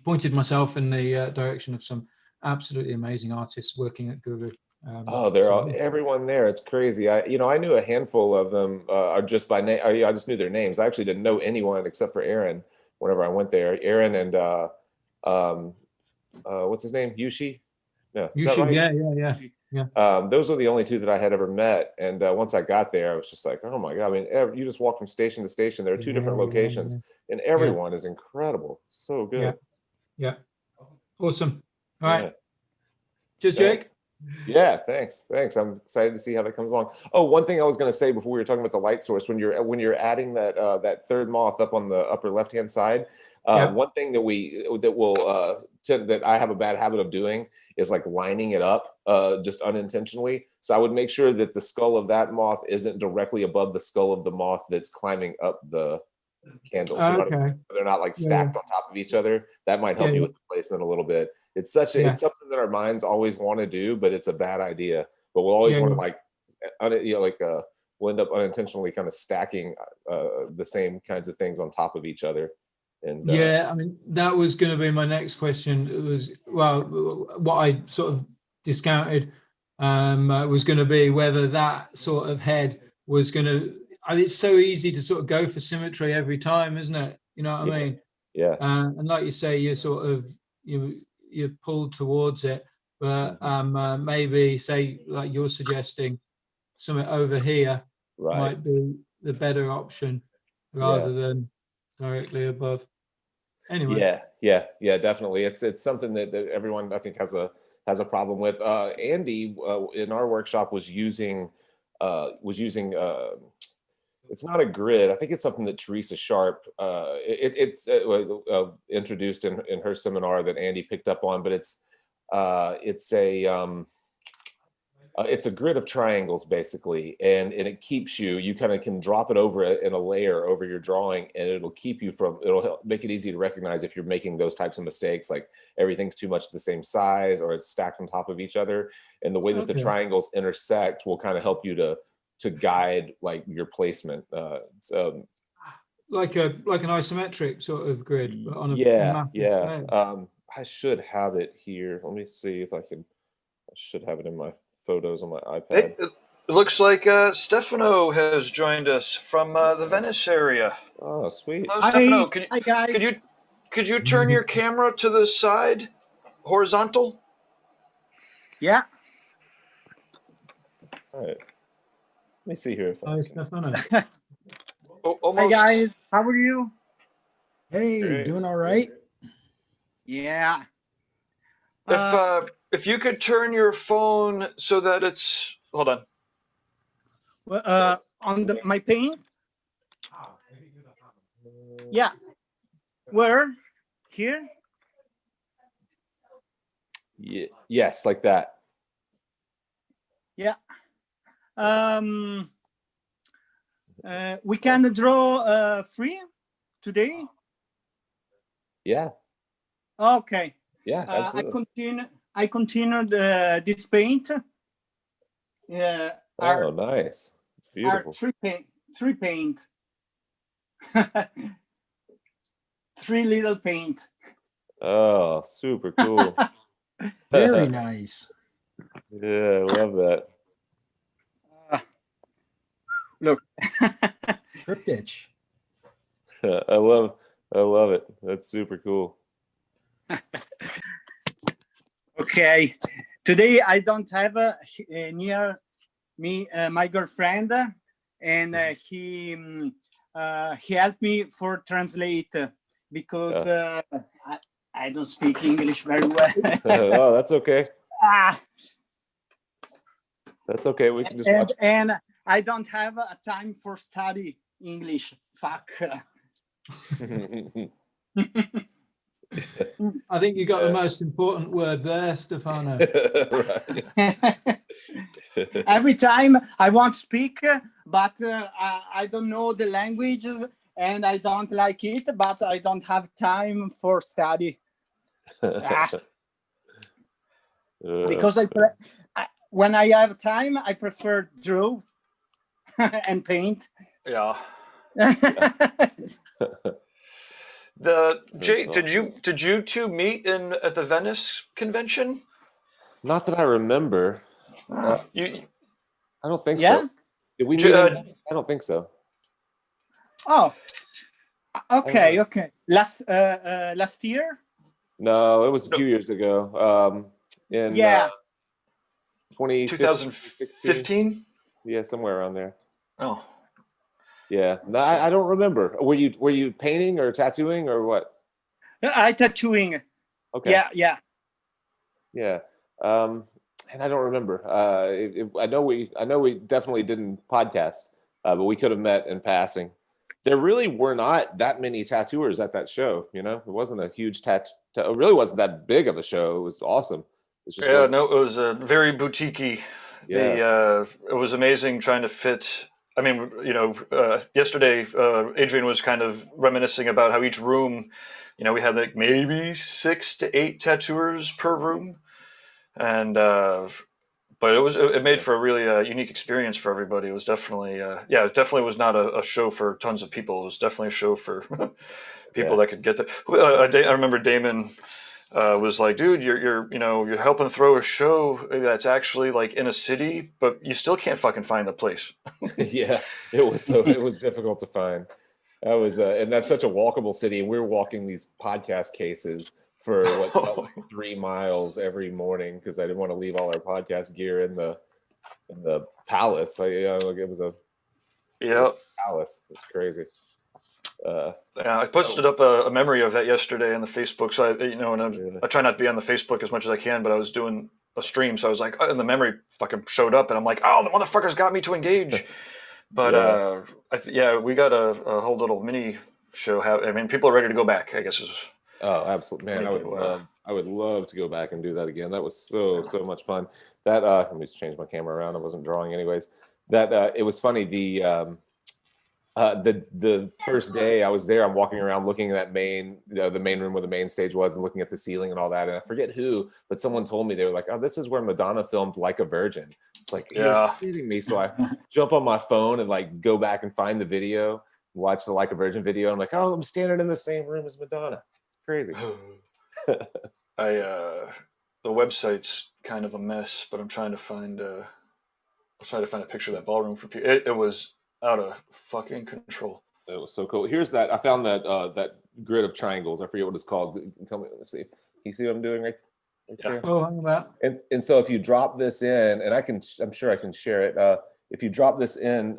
pointed myself in the direction of some absolutely amazing artists working at Guru. Everyone there. It's crazy. I knew a handful of them, just by name. I just knew their names. I actually didn't know anyone except for Aaron. Whenever I went there, Aaron and what's his name? Yushi. No, is that right? Yeah. Those were the only two that I had ever met. And once I got there, I was just like, oh my God. I mean, you just walk from station to station. There are two different locations, and everyone is incredible. So good. Yeah. Awesome. All right. Yeah. Cheers, Jake. Yeah, thanks. I'm excited to see how that comes along. Oh, one thing I was going to say before we were talking about the light source, when you're adding that third moth up on the upper left-hand side, one thing that I have a bad habit of doing is like lining it up just unintentionally. So I would make sure that the skull of that moth isn't directly above the skull of the moth that's climbing up the candle. You know what I mean? They're not like stacked on top of each other. That might help you with the placement a little bit. It's something that our minds always want to do, but it's a bad idea. But we'll always want to we'll end up unintentionally kind of stacking the same kinds of things on top of each other. And I mean, that was going to be my next question. It was, well, what I sort of discounted was going to be whether that sort of head was going to. I mean, it's so easy to sort of go for symmetry every time, isn't it? You know what I mean? Yeah. And like you say, you're sort of you're pulled towards it, but maybe say like you're suggesting something over here might be the better option rather than directly above. Anyway. Yeah, definitely. It's something that everyone I think has a problem with. Andy in our workshop was using it's not a grid. I think it's something that Teresa Sharp introduced in her seminar that Andy picked up on, but it's a grid of triangles basically, and it keeps you kind of can drop it over in a layer over your drawing, and it'll make it easy to recognize if you're making those types of mistakes, like everything's too much the same size or it's stacked on top of each other. And the way that the triangles intersect will kind of help you to guide like your placement. Like an isometric sort of grid, but on a layer. I should have it here. Let me see if I should have it in my photos on my iPad. It looks like Stefano has joined us from the Venice area. Oh, sweet. Hello, Stefano. Hi, guys. Could you turn your camera to the side, horizontal? Yeah. All right. Let me see here. Hi, Stefano. Hi, guys. How are you? Hey, Great. Doing all right? Yeah. If you could turn your phone so that it's hold on. On my paint? Yeah. Where? Here? Yeah. Yes, like that. Yeah. We can draw free today? Yeah. Okay. Yeah, absolutely. I continue this paint. Oh, nice. It's beautiful. Three paint. 3 little paint. Oh, super cool. Very nice. Yeah, I love that. Look. Triptych. I love it. That's super cool. Okay. Today I don't have near me my girlfriend, and he helped me for translate because I don't speak English very well. Oh, that's okay. Ah, That's okay. We can just watch. and I don't have a time for study English. Fuck. I think you got the most important word there, Stefano. Right. Every time I want to speak, but I don't know the languages and I don't like it, but I don't have time for study. Because when I have time, I prefer draw and paint. Yeah. Jay, did you two meet at the Venice convention? Not that I remember. You I don't think Yeah? so. Did we meet? I don't think so. Oh, okay. Last year? No, it was a few years ago. In Yeah. 2015? Yeah, somewhere around there. Oh. Yeah. No, I don't remember. Were you painting or tattooing or what? I tattooing. Okay. Yeah. Yeah. And I don't remember. I know we definitely didn't podcast, but we could have met in passing. There really were not that many tattooers at that show. You know, it wasn't a huge it really wasn't that big of a show. It was awesome. It just Yeah, no, it was very boutique-y. Yeah. It was amazing trying to fit. I mean, yesterday Adrian was kind of reminiscing about how each room, we had like maybe 6 to 8 tattooers per room, and but it made for a really unique experience for everybody. It was definitely it definitely was not a show for tons of people. It was definitely a show for people that could get there. I remember Damon was like, dude, you're helping throw a show that's actually like in a city, but you still can't fucking find the place. Yeah, it was difficult to find. That was and that's such a walkable city, and we were walking these podcast cases for what felt like 3 miles every morning because I didn't want to leave all our podcast gear in the palace. It was a palace. It's crazy. I posted up a memory of that yesterday on the Facebook. So I try not to be on the Facebook as much as I can, but I was doing a stream, so I was like, and the memory fucking showed up, and I'm like, oh, the motherfuckers got me to engage. But we got a whole little mini show. I mean, people are ready to go back, I guess. Oh, absolutely, man! I would love to go back and do that again. That was so much fun. That let me just change my camera around. I wasn't drawing anyways. That it was funny. The first day I was there, I'm walking around looking at the main room where the main stage was, and looking at the ceiling and all that. And I forget who, but someone told me, they were like, "Oh, this is where Madonna filmed Like a Virgin." It's like, you're kidding me. So I jump on my phone and like go back and find the video, watch the Like a Virgin video. I'm like, oh, I'm standing in the same room as Madonna. It's crazy. The website's kind of a mess, but I'm trying to find a picture of that ballroom for people. It was out of fucking control. It was so cool. Here's that. I found that grid of triangles. I forget what it's called. Tell me. Let's see. Can you see what I'm doing right there? Oh, hang about. And so if you drop this in, and I'm sure I can share it. If you drop this in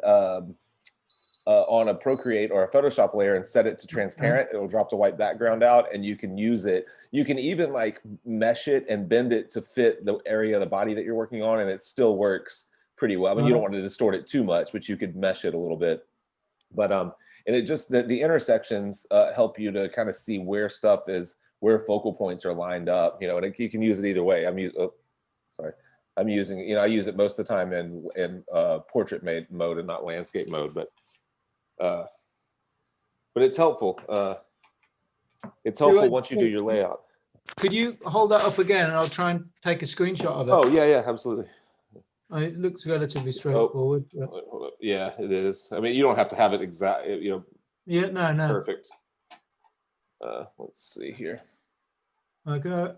on a Procreate or a Photoshop layer and set it to transparent, it'll drop the white background out, and you can use it. You can even like mesh it and bend it to fit the area of the body that you're working on, and it still works pretty well. I mean, you don't want to distort it too much, but you could mesh it a little bit. But and it just the intersections help you to kind of see where stuff is, where focal points are lined up, and you can use it either way. I use it most of the time in portrait mode and not landscape mode, but it's helpful. It's helpful once you do your layout. Could you hold that up again, and I'll try and take a screenshot of it? Oh yeah, absolutely. It looks relatively straightforward. Hold up. Yeah, it is. I mean, you don't have to have it exact. Yeah, no. Perfect. Let's see here. Okay.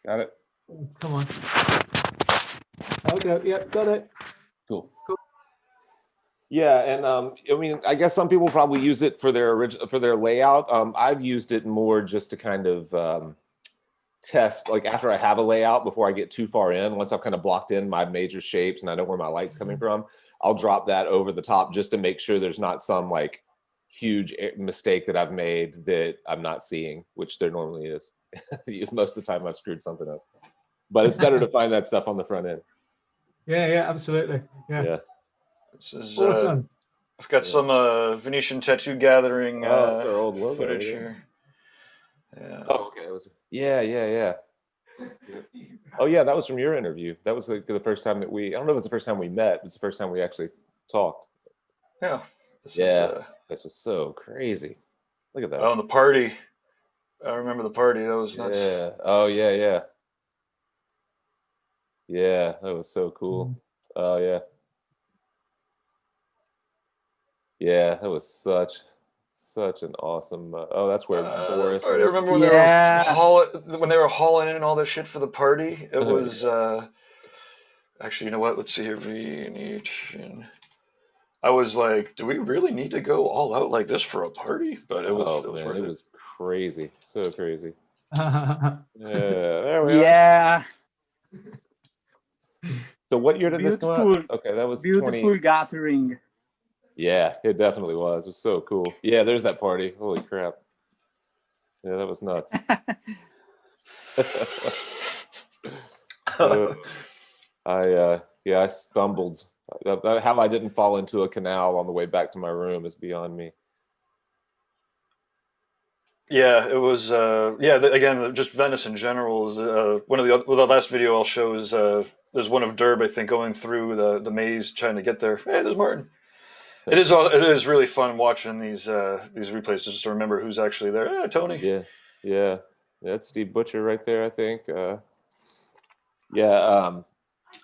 Got it. Come on. Okay, yep, got it. Cool. Cool. Yeah, and I mean, I guess some people probably use it for their layout. I've used it more just to kind of test, like after I have a layout, before I get too far in. Once I've kind of blocked in my major shapes and I know where my light's coming from, I'll drop that over the top just to make sure there's not some like huge mistake that I've made that I'm not seeing, which there normally is. Most of the time I've screwed something up. But it's better to find that stuff on the front end. Yeah, absolutely. Yeah. This is Awesome. I've got some Venetian tattoo gathering that's our old logo footage right here. Yeah. Oh, okay. That was yeah. Oh yeah, that was from your interview. That was like the first time that I don't know if it was the first time we met, it was the first time we actually talked. Yeah. This was so crazy. Look at that. Oh, and the party. I remember the party. That was nuts. Yeah. Oh yeah. Yeah, that was so cool. Oh yeah. Yeah, that was such an awesome. Oh, that's where Boris. I remember when they were hauling in all this shit for the party. It was actually, you know what? Let's see here. Venetian. I was like, do we really need to go all out like this for a party? But it was worth it. It was crazy, so crazy. Yeah, there we Yeah. So what year did this come out? Okay, that was beautiful gathering. Yeah, it definitely was. It was so cool. Yeah, there's that party. Holy crap. Yeah, that was nuts. I stumbled. How I didn't fall into a canal on the way back to my room is beyond me. Yeah, it was. Again, just Venice in general is one of the last video I'll show is there's one of Derb, I think, going through the maze trying to get there. Hey, there's Martin. It is really fun watching these replays just to remember who's actually there. Tony. Yeah, that's Steve Butcher right there, I think. I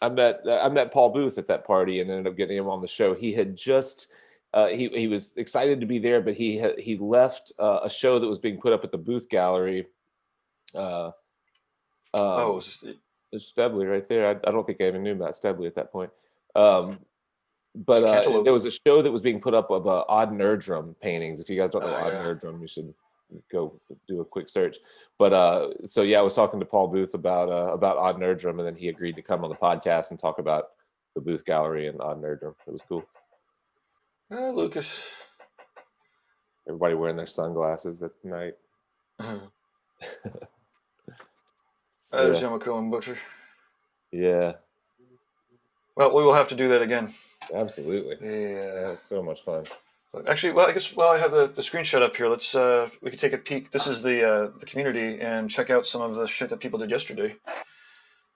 met Paul Booth at that party and ended up getting him on the show. He had just he was excited to be there, but he left a show that was being put up at the Booth Gallery. There's Stebley right there. I don't think I even knew Matt Stebley at that point. But there was a show that was being put up of Odd Nerdrum paintings. If you guys don't know Odd Nerdrum, you should go do a quick search. But so yeah, I was talking to Paul Booth about Odd Nerdrum, and then he agreed to come on the podcast and talk about the Booth Gallery and Odd Nerdrum. It was cool. Lucas. Everybody wearing their sunglasses at night. There's Yamako and Butcher. Yeah. Well, we will have to do that again. Absolutely. Yeah. That was so much fun. But actually, I guess while I have the screenshot up here, let's we can take a peek. This is the community and check out some of the shit that people did yesterday.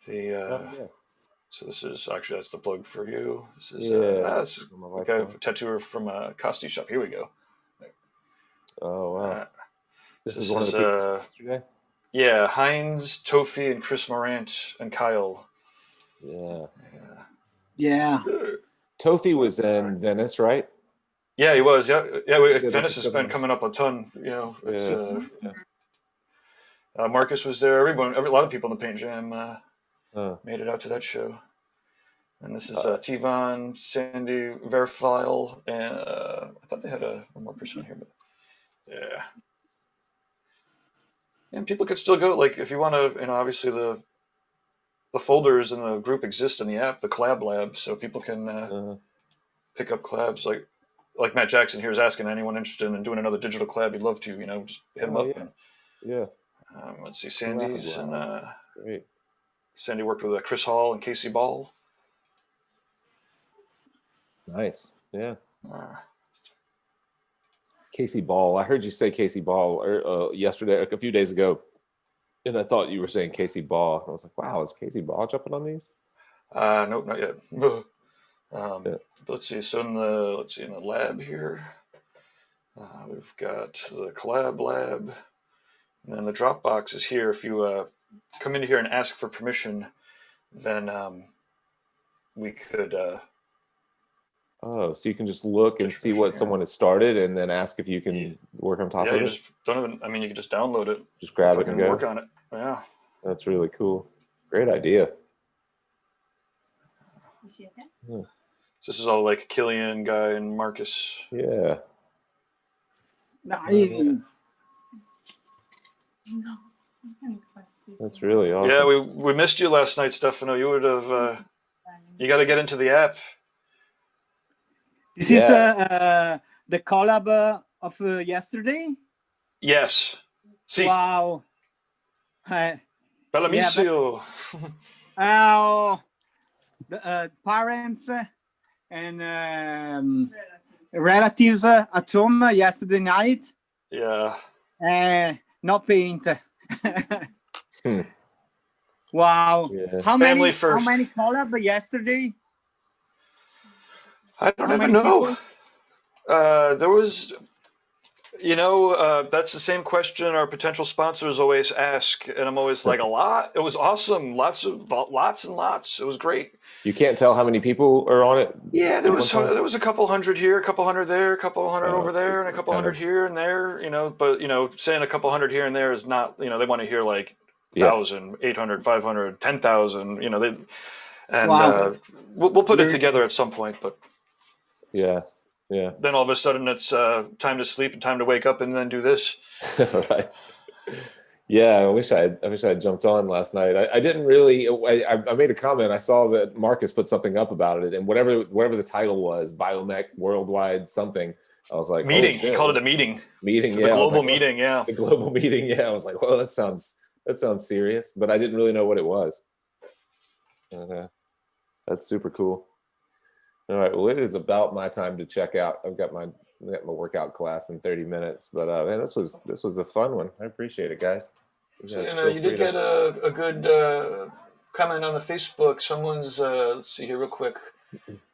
So this is actually, that's the plug for you. This is this is a guy, a tattooer from Costi Shop. Here we go. Oh wow! This is one of the pieces yesterday. Yeah, Heinz, Tofi, and Chris Morant and Kyle. Yeah. Tofi was in Venice, right? Yeah, he was. Yeah. Venice has been coming up a ton. You know, it's Marcus was there. A lot of people in the Paint Jam made it out to that show. And this is Tivon, Sandy, Verifile, and I thought they had one more person here, but yeah. And people could still go, like, if you want to, obviously the folders in the group exist in the app, the collab lab, so people can pick up collabs. Like Matt Jackson here is asking anyone interested in doing another digital collab, he'd love to, just hit him up. Yeah. And, let's see, Sandy's, and Sandy worked with Chris Hall and Casey Ball. Nice. Yeah. Casey Ball. I heard you say Casey Ball yesterday, a few days ago, and I thought you were saying Casey Ball. I was like, wow, is Casey Ball jumping on these? Nope, not yet. Let's see. So in the lab here, we've got the collab lab, and then the Dropbox is here. If you come in here and ask for permission, then we could Oh, so you can just look and see what someone has started, and then ask if you can work on top Yeah, of you it. just don't even. I mean, you can just download it. Just grab it and Fucking go. work on it. Yeah. That's really cool. Great idea. So this is all like Killian, Guy, and Marcus. Yeah. That's really awesome. Yeah, we missed you last night, Stefano. You would have. You got to get into the app. This is the collab of yesterday. Yes. See. Wow. Bellamisio. The parents and relatives at home yesterday night. Yeah. No paint. Wow. Yeah. How Family many first. How many collab yesterday? I don't How even many know. There was, that's the same question our potential sponsors always ask, and I'm always like, a lot. It was awesome. Lots and lots. It was great. You can't tell how many people are on it. Yeah, there was a couple hundred here, a couple hundred there, a couple hundred over there, and a couple hundred here and there. But saying a couple hundred here and there is not. They want to hear like 1,000, 800, 500, 10,000. Wow. We'll put it together at some point, but. Yeah. Then all of a sudden it's time to sleep and time to wake up and then do this. Right. Yeah, I wish I had jumped on last night. I didn't really. I made a comment. I saw that Marcus put something up about it, and whatever the title was, Biomech Worldwide something. I was like, meeting. Oh, shit. He called it a meeting. Meeting. The global meeting. Yeah. The global meeting. Yeah. I was like, well, that sounds serious, but I didn't really know what it was. That's super cool. All right. Well, it is about my time to check out. I've got my workout class in 30 minutes, but man, this was a fun one. I appreciate it, guys. You did get a good comment on the Facebook. Someone's let's see here real quick.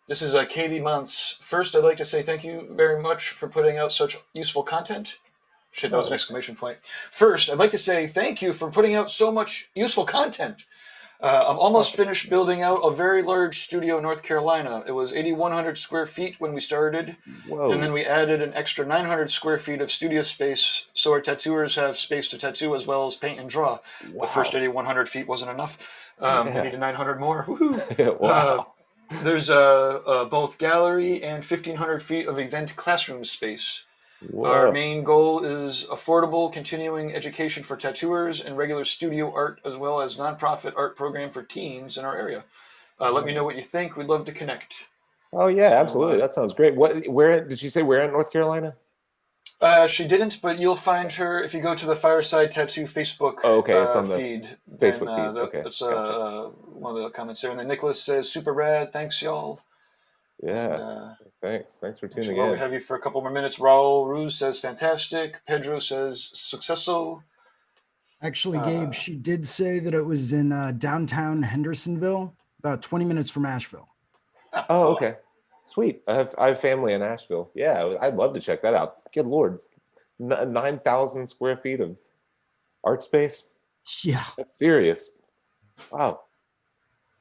This is Katie Months. First, I'd like to say thank you very much for putting out such useful content. Shit, that was an exclamation point. First, I'd like to say thank you for putting out so much useful content. I'm almost finished building out a very large studio in North Carolina. It was 8,100 square feet when we started. Whoa. And then we added an extra 900 square feet of studio space so our tattooers have space to tattoo as well as paint and draw. Wow. The first 8,100 feet wasn't enough. We needed 900 more. Woohoo! Wow. There's both gallery and 1,500 feet of event classroom space. Whoa. Our main goal is affordable continuing education for tattooers and regular studio art, as well as nonprofit art program for teens in our area. Let me know what you think. We'd love to connect. Oh yeah, absolutely. That sounds great. Where did she say? Where in North Carolina? She didn't, but you'll find her if you go to the Fireside Tattoo Facebook it's on the feed. Facebook feed. Okay, that's gotcha. one of the comments there. And then Nicholas says, "Super rad, thanks y'all." Yeah, thanks for tuning in. in. We have you for a couple more minutes. Raul Ruz says, "Fantastic." Pedro says, "Successo." Actually, Gabe, she did say that it was in downtown Hendersonville, about 20 minutes from Asheville. Oh, okay. Sweet. I have family in Asheville. Yeah, I'd love to check that out. Good Lord. 9,000 square feet of art space? Yeah. That's serious. Wow.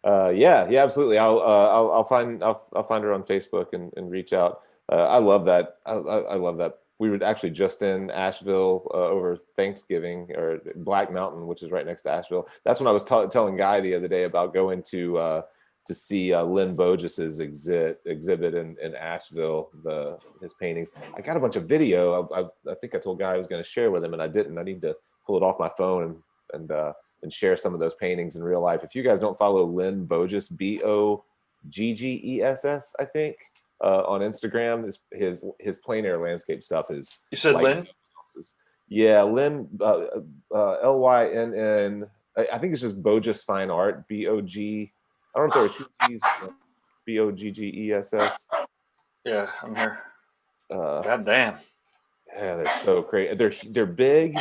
Yeah, absolutely. I'll find her on Facebook and reach out. I love that. I love that. We were actually just in Asheville over Thanksgiving, or Black Mountain, which is right next to Asheville. That's when I was telling Guy the other day about going to see Lynn Boges's exhibit in Asheville, his paintings. I got a bunch of video. I think I told Guy I was going to share with him, and I didn't. I need to pull it off my phone and share some of those paintings in real life. If you guys don't follow Lynn Boges, Boggess, I think, on Instagram, his plein air landscape stuff is. You said Lynn? Yeah, Lynn, Lynn. I think it's just Boges Fine Art, BOG. I don't know if there are two G's, Boggess. Yeah, I'm here. God damn. Yeah, they're so crazy. They're big.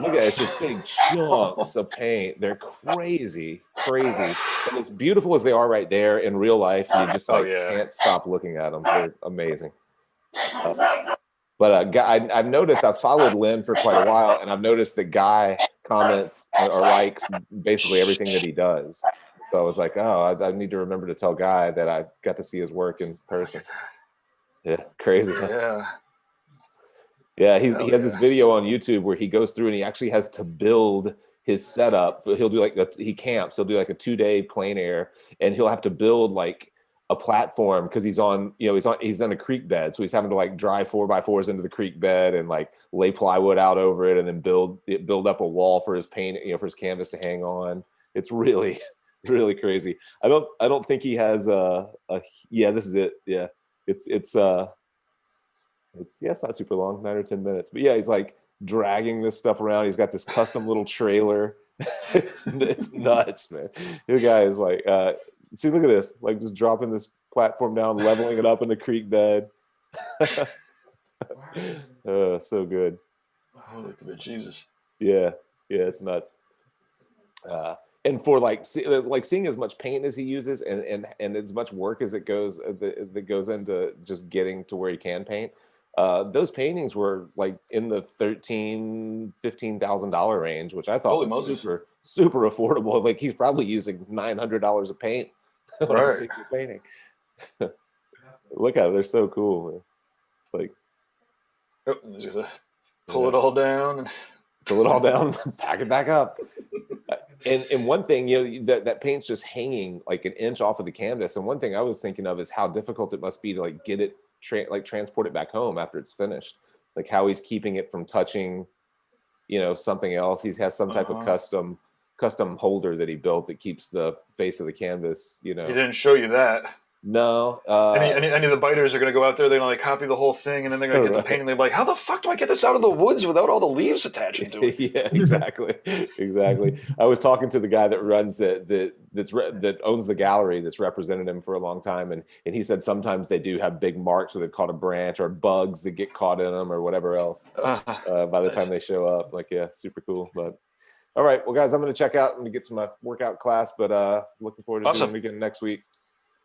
Look at it, it's just big chunks of paint. They're crazy. And as beautiful as they are right there in real life, you just can't stop looking at them. They're amazing. But I've noticed, I've followed Lynn for quite a while, and I've noticed the Guy comments or likes basically everything that he does. So I was like, oh, I need to remember to tell Guy that I got to see his work in person. Yeah, crazy. Yeah. Yeah, he Hell has this yeah. video on YouTube where he goes through and he actually has to build his setup. He'll do he camps. He'll do like a 2-day plein air, and he'll have to build like a platform because he's on a creek bed, so he's having to like drive 4x4s into the creek bed and like lay plywood out over it, and then build up a wall for his paint, for his canvas to hang on. It's really really crazy. I don't think he has yeah, this is it. Yeah, it's not super long, 9 or 10 minutes, but yeah, he's like dragging this stuff around. He's got this custom little trailer. it's nuts, man. The guy is like, see, look at this, like just dropping this platform down, leveling it up in the creek bed. So good. Oh, look at it, Jesus. Yeah, it's nuts. And for like seeing as much paint as he uses and as much work as it goes that goes into just getting to where he can paint, those paintings were like in the $15,000 range, which I thought Holy was Moses. super affordable. Like he's probably using $900 of paint on a Right. single painting. Look at it, they're so cool, man. It's like, Oh, just gonna pull it all down. pull it all down, pack it back up. And one thing, that paint's just hanging like an inch off of the canvas. And one thing I was thinking of is how difficult it must be to like get it, transport it back home after it's finished. Like how he's keeping it from touching, something else. He has some type of custom holder that he built that keeps the face of the canvas. He didn't show you that. No. Any of the biters are going to go out there, they're going to like copy the whole thing, and then they're going to get the painting. They're like, how the fuck do I get this out of the woods without all the leaves attaching to it? Yeah, exactly. I was talking to the guy that runs that owns the gallery that's represented him for a long time, and he said sometimes they do have big marks where they've caught a branch or bugs that get caught in them or whatever else by the time they show up. Like, yeah, super cool. But all right, well, guys, I'm going to check out. I'm going to get to my workout class, but looking forward to doing it again next week.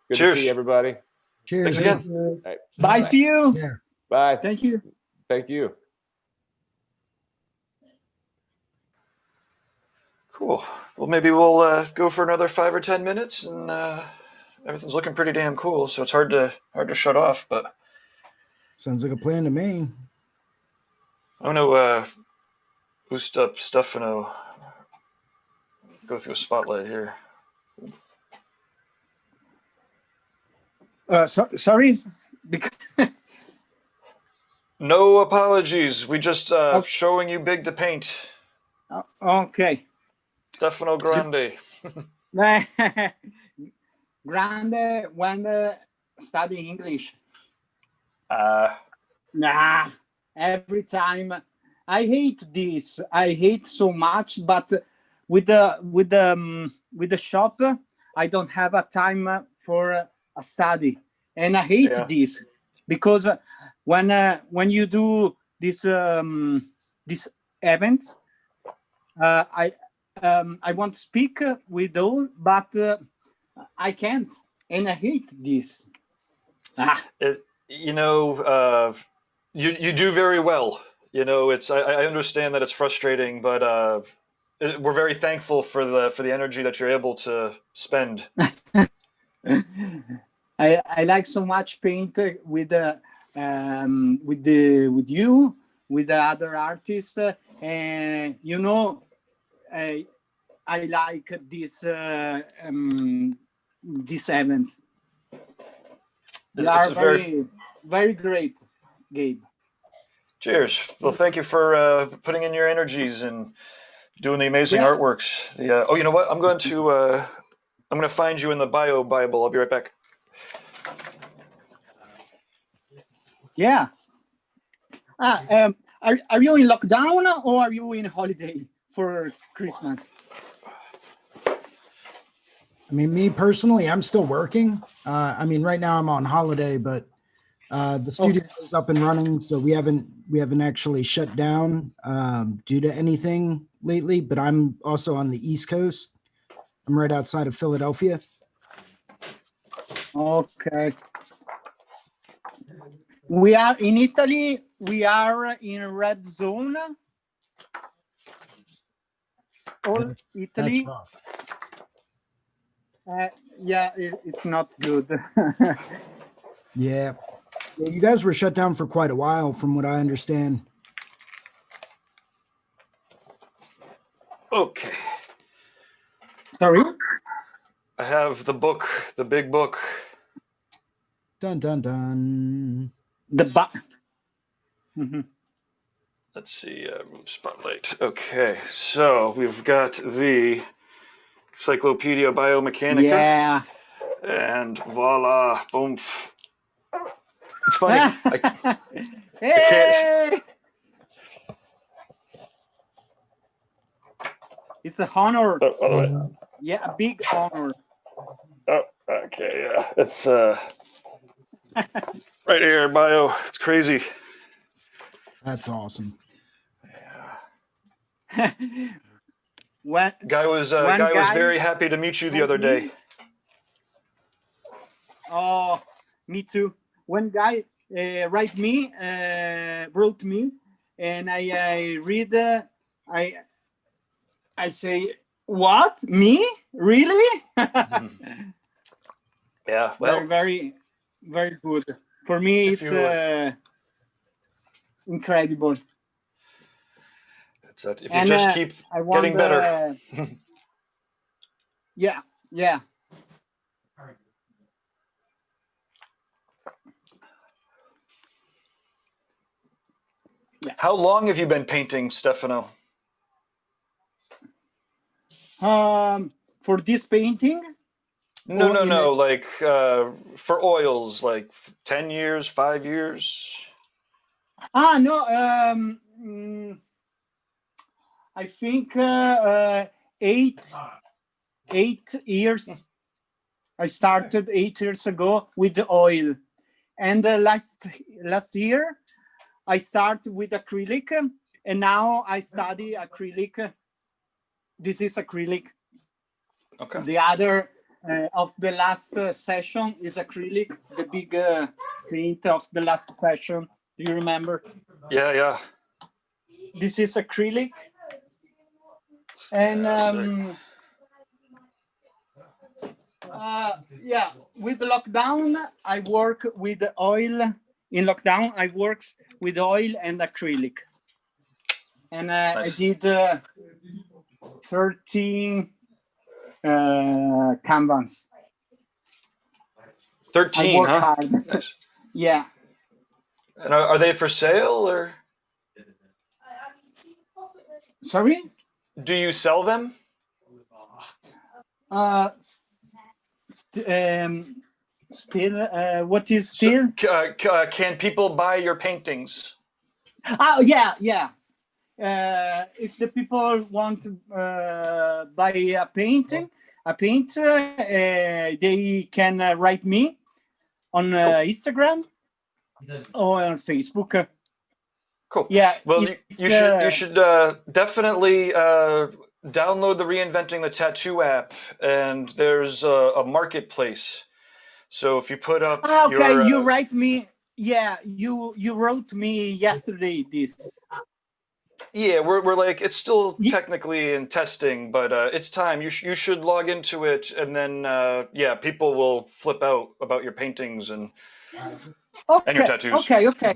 Good Cheers. to see everybody. Cheers. Thanks again. All right. Bye. See you. Yeah. Bye. Thank you. Thank you. Cool. Well, maybe we'll go for another 5 or 10 minutes, and everything's looking pretty damn cool. So it's hard to shut off. But Sounds like a plan to me. I'm gonna boost up Stefano. Go through a spotlight here. Sorry. No apologies. We just showing you big to paint. Okay. Stefano Grande. Grande when studying English. Every time I hate this. I hate so much, but with the shop, I don't have a time for a study, and I hate this because when you do this events, I want to speak with all, but I can't, and I hate this. You do very well. I understand that it's frustrating, but we're very thankful for the energy that you're able to spend. I like so much paint with you, with the other artists, and I like these events. They are very great, Gabe. Cheers. Well, thank you for putting in your energies and doing the amazing artworks. You know what? I'm going to find you in the bio Bible. I'll be right back. Yeah. Are you in lockdown or are you in holiday for Christmas? I mean, me personally, I'm still working. Right now I'm on holiday, but the studio is up and running, so we haven't actually shut down due to anything lately. But I'm also on the East Coast. I'm right outside of Philadelphia. Okay. We are in Italy. We are in red zone. All Italy. That's rough. Yeah, it's not good. Yeah. Yeah, you guys were shut down for quite a while, from what I understand. Okay. Sorry. I have the book, the big book. Dun dun dun. The back. Mhm. Let's see, move spotlight. Okay, so we've got the Encyclopedia Biomechanica. Yeah. And voila, boom. It's funny. I Hey! It's a honor. oh, by the way. Yeah, a big honor. Oh, okay, yeah. It's right here, bio. It's crazy. That's awesome. when Guy was One guy was guy very happy to meet you the told other me- day. Oh, me too. One guy wrote me, and I read. I say, what? Me? Really? Yeah, Very, well, very, very good. For me, If it's you- incredible. if you And, just keep I want getting better. Yeah, yeah. How long have you been painting, Stefano? For this painting, No, Oh, no, in no. Like for oils, like 10 years, 5 years. no, I think 8 years. I started 8 years ago with the oil, and last year I started with acrylic, and now I study acrylic. This is acrylic. Okay. The other of the last session is acrylic. The big paint of the last session. Do you remember? Yeah, yeah. This is acrylic, and yeah, with lockdown, I work with oil. In lockdown, I work with oil and acrylic, and I Nice. did 13 canvas. I 13, work huh? hard. Nice. Yeah. And are they for sale or Sorry. do you sell them? Still, what is still? Can people buy your paintings? Oh, yeah, yeah. If the people want to buy a painting, they can write me on Instagram or on Facebook. Cool. Yeah. Well, it's, you should definitely download the Reinventing the Tattoo app, and there's a marketplace. So if you put up okay, your, you write me. Yeah, you wrote me yesterday this. yeah, we're like it's still Ye- technically in testing, but it's time. You should log into it, and then yeah, people will flip out about your paintings and your Okay, tattoos. okay.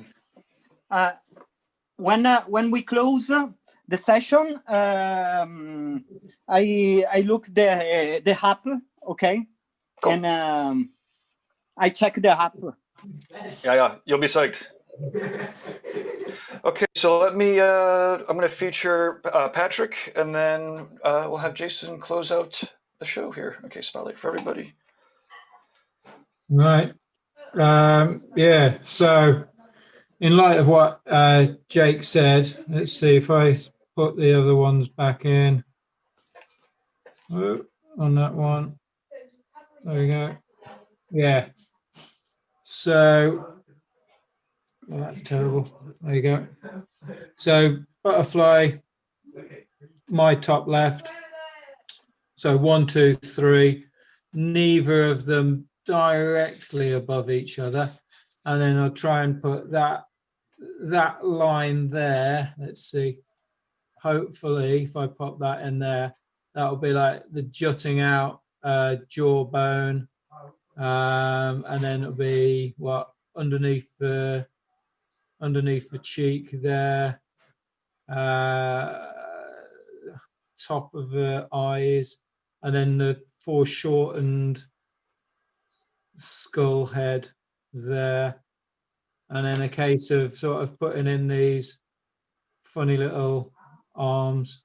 When we close the session, I look the app, okay, Cool. and I check the app. Yeah, you'll be psyched. Okay, so let me. I'm going to feature Patrick, and then we'll have Jason close out the show here. Okay, spotlight for everybody. Right. Yeah. So, in light of what Jake said, let's see if I put the other ones back in. Oh, on that one. There we go. Yeah. So, well, that's terrible. There you go. So, butterfly, my top left. So 1, 2, 3. Neither of them directly above each other, and then I'll try and put that line there. Let's see. Hopefully, if I pop that in there, that'll be like the jutting out jawbone, and then it'll be what underneath the cheek there, top of the eyes, and then the foreshortened skull head there, and then a case of sort of putting in these funny little arms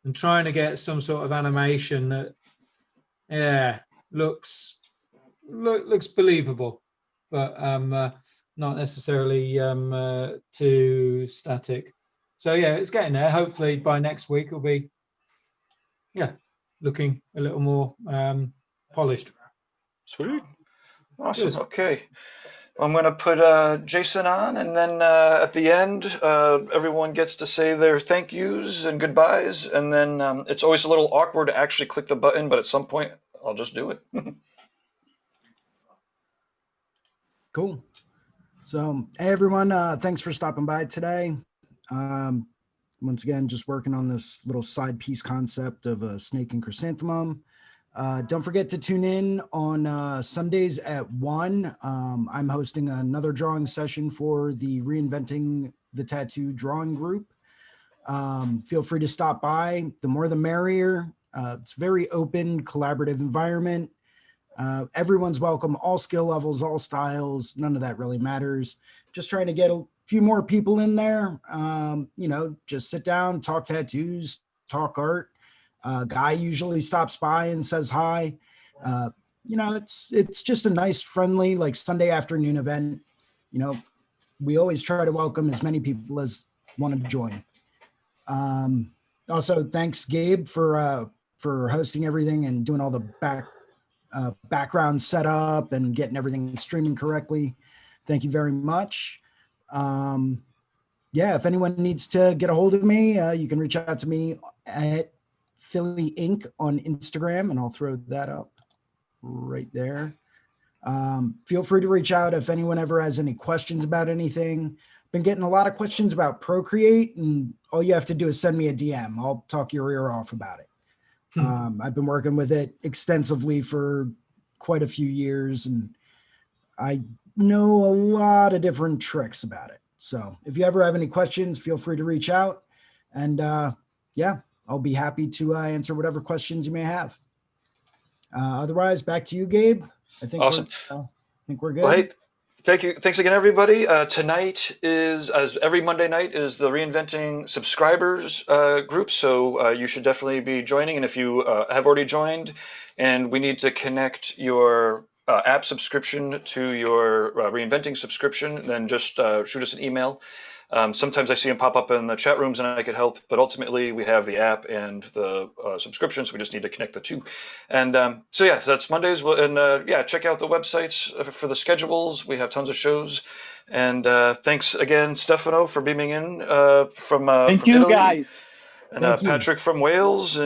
and trying to get some sort of animation that, yeah, looks believable, but not necessarily too static. So yeah, it's getting there. Hopefully by next week it'll be, yeah, looking a little more polished. Sweet. Awesome. Cheers. Okay. I'm going to put Jason on, and then at the end, everyone gets to say their thank yous and goodbyes. And then it's always a little awkward to actually click the button, but at some point, I'll just do it. Cool. So, hey, everyone, thanks for stopping by today. Once again, just working on this little side piece concept of a snake and chrysanthemum. Don't forget to tune in on Sundays at 1. I'm hosting another drawing session for the Reinventing the Tattoo drawing group. Feel free to stop by. The more the merrier. It's a very open, collaborative environment. Everyone's welcome, all skill levels, all styles. None of that really matters. Just trying to get a few more people in there. Just sit down, talk tattoos, talk art. Guy usually stops by and says hi. It's just a nice, friendly, like Sunday afternoon event. We always try to welcome as many people as want to join. Also, thanks, Gabe, for hosting everything and doing all the background setup and getting everything streaming correctly. Thank you very much. If anyone needs to get a hold of me, you can reach out to me at Philly Inc. on Instagram, and I'll throw that up right there. Feel free to reach out if anyone ever has any questions about anything. Been getting a lot of questions about Procreate, and all you have to do is send me a DM. I'll talk your ear off about it. I've been working with it extensively for quite a few years, and I know a lot of different tricks about it. So if you ever have any questions, feel free to reach out, and I'll be happy to answer whatever questions you may have. Otherwise, back to you, Gabe. I think Awesome. We're good. Well, hey, thank you. Thanks again, everybody. Tonight is, as every Monday night, is the Reinventing subscribers group. So you should definitely be joining. And if you have already joined and we need to connect your app subscription to your Reinventing subscription, then just shoot us an email. Sometimes I see them pop up in the chat rooms and I could help, but ultimately we have the app and the subscriptions. We just need to connect the two. And so that's Mondays. And check out the websites for the schedules. We have tons of shows. And thanks again, Stefano, for beaming in from Thank you, Italy. guys. And Patrick from Wales.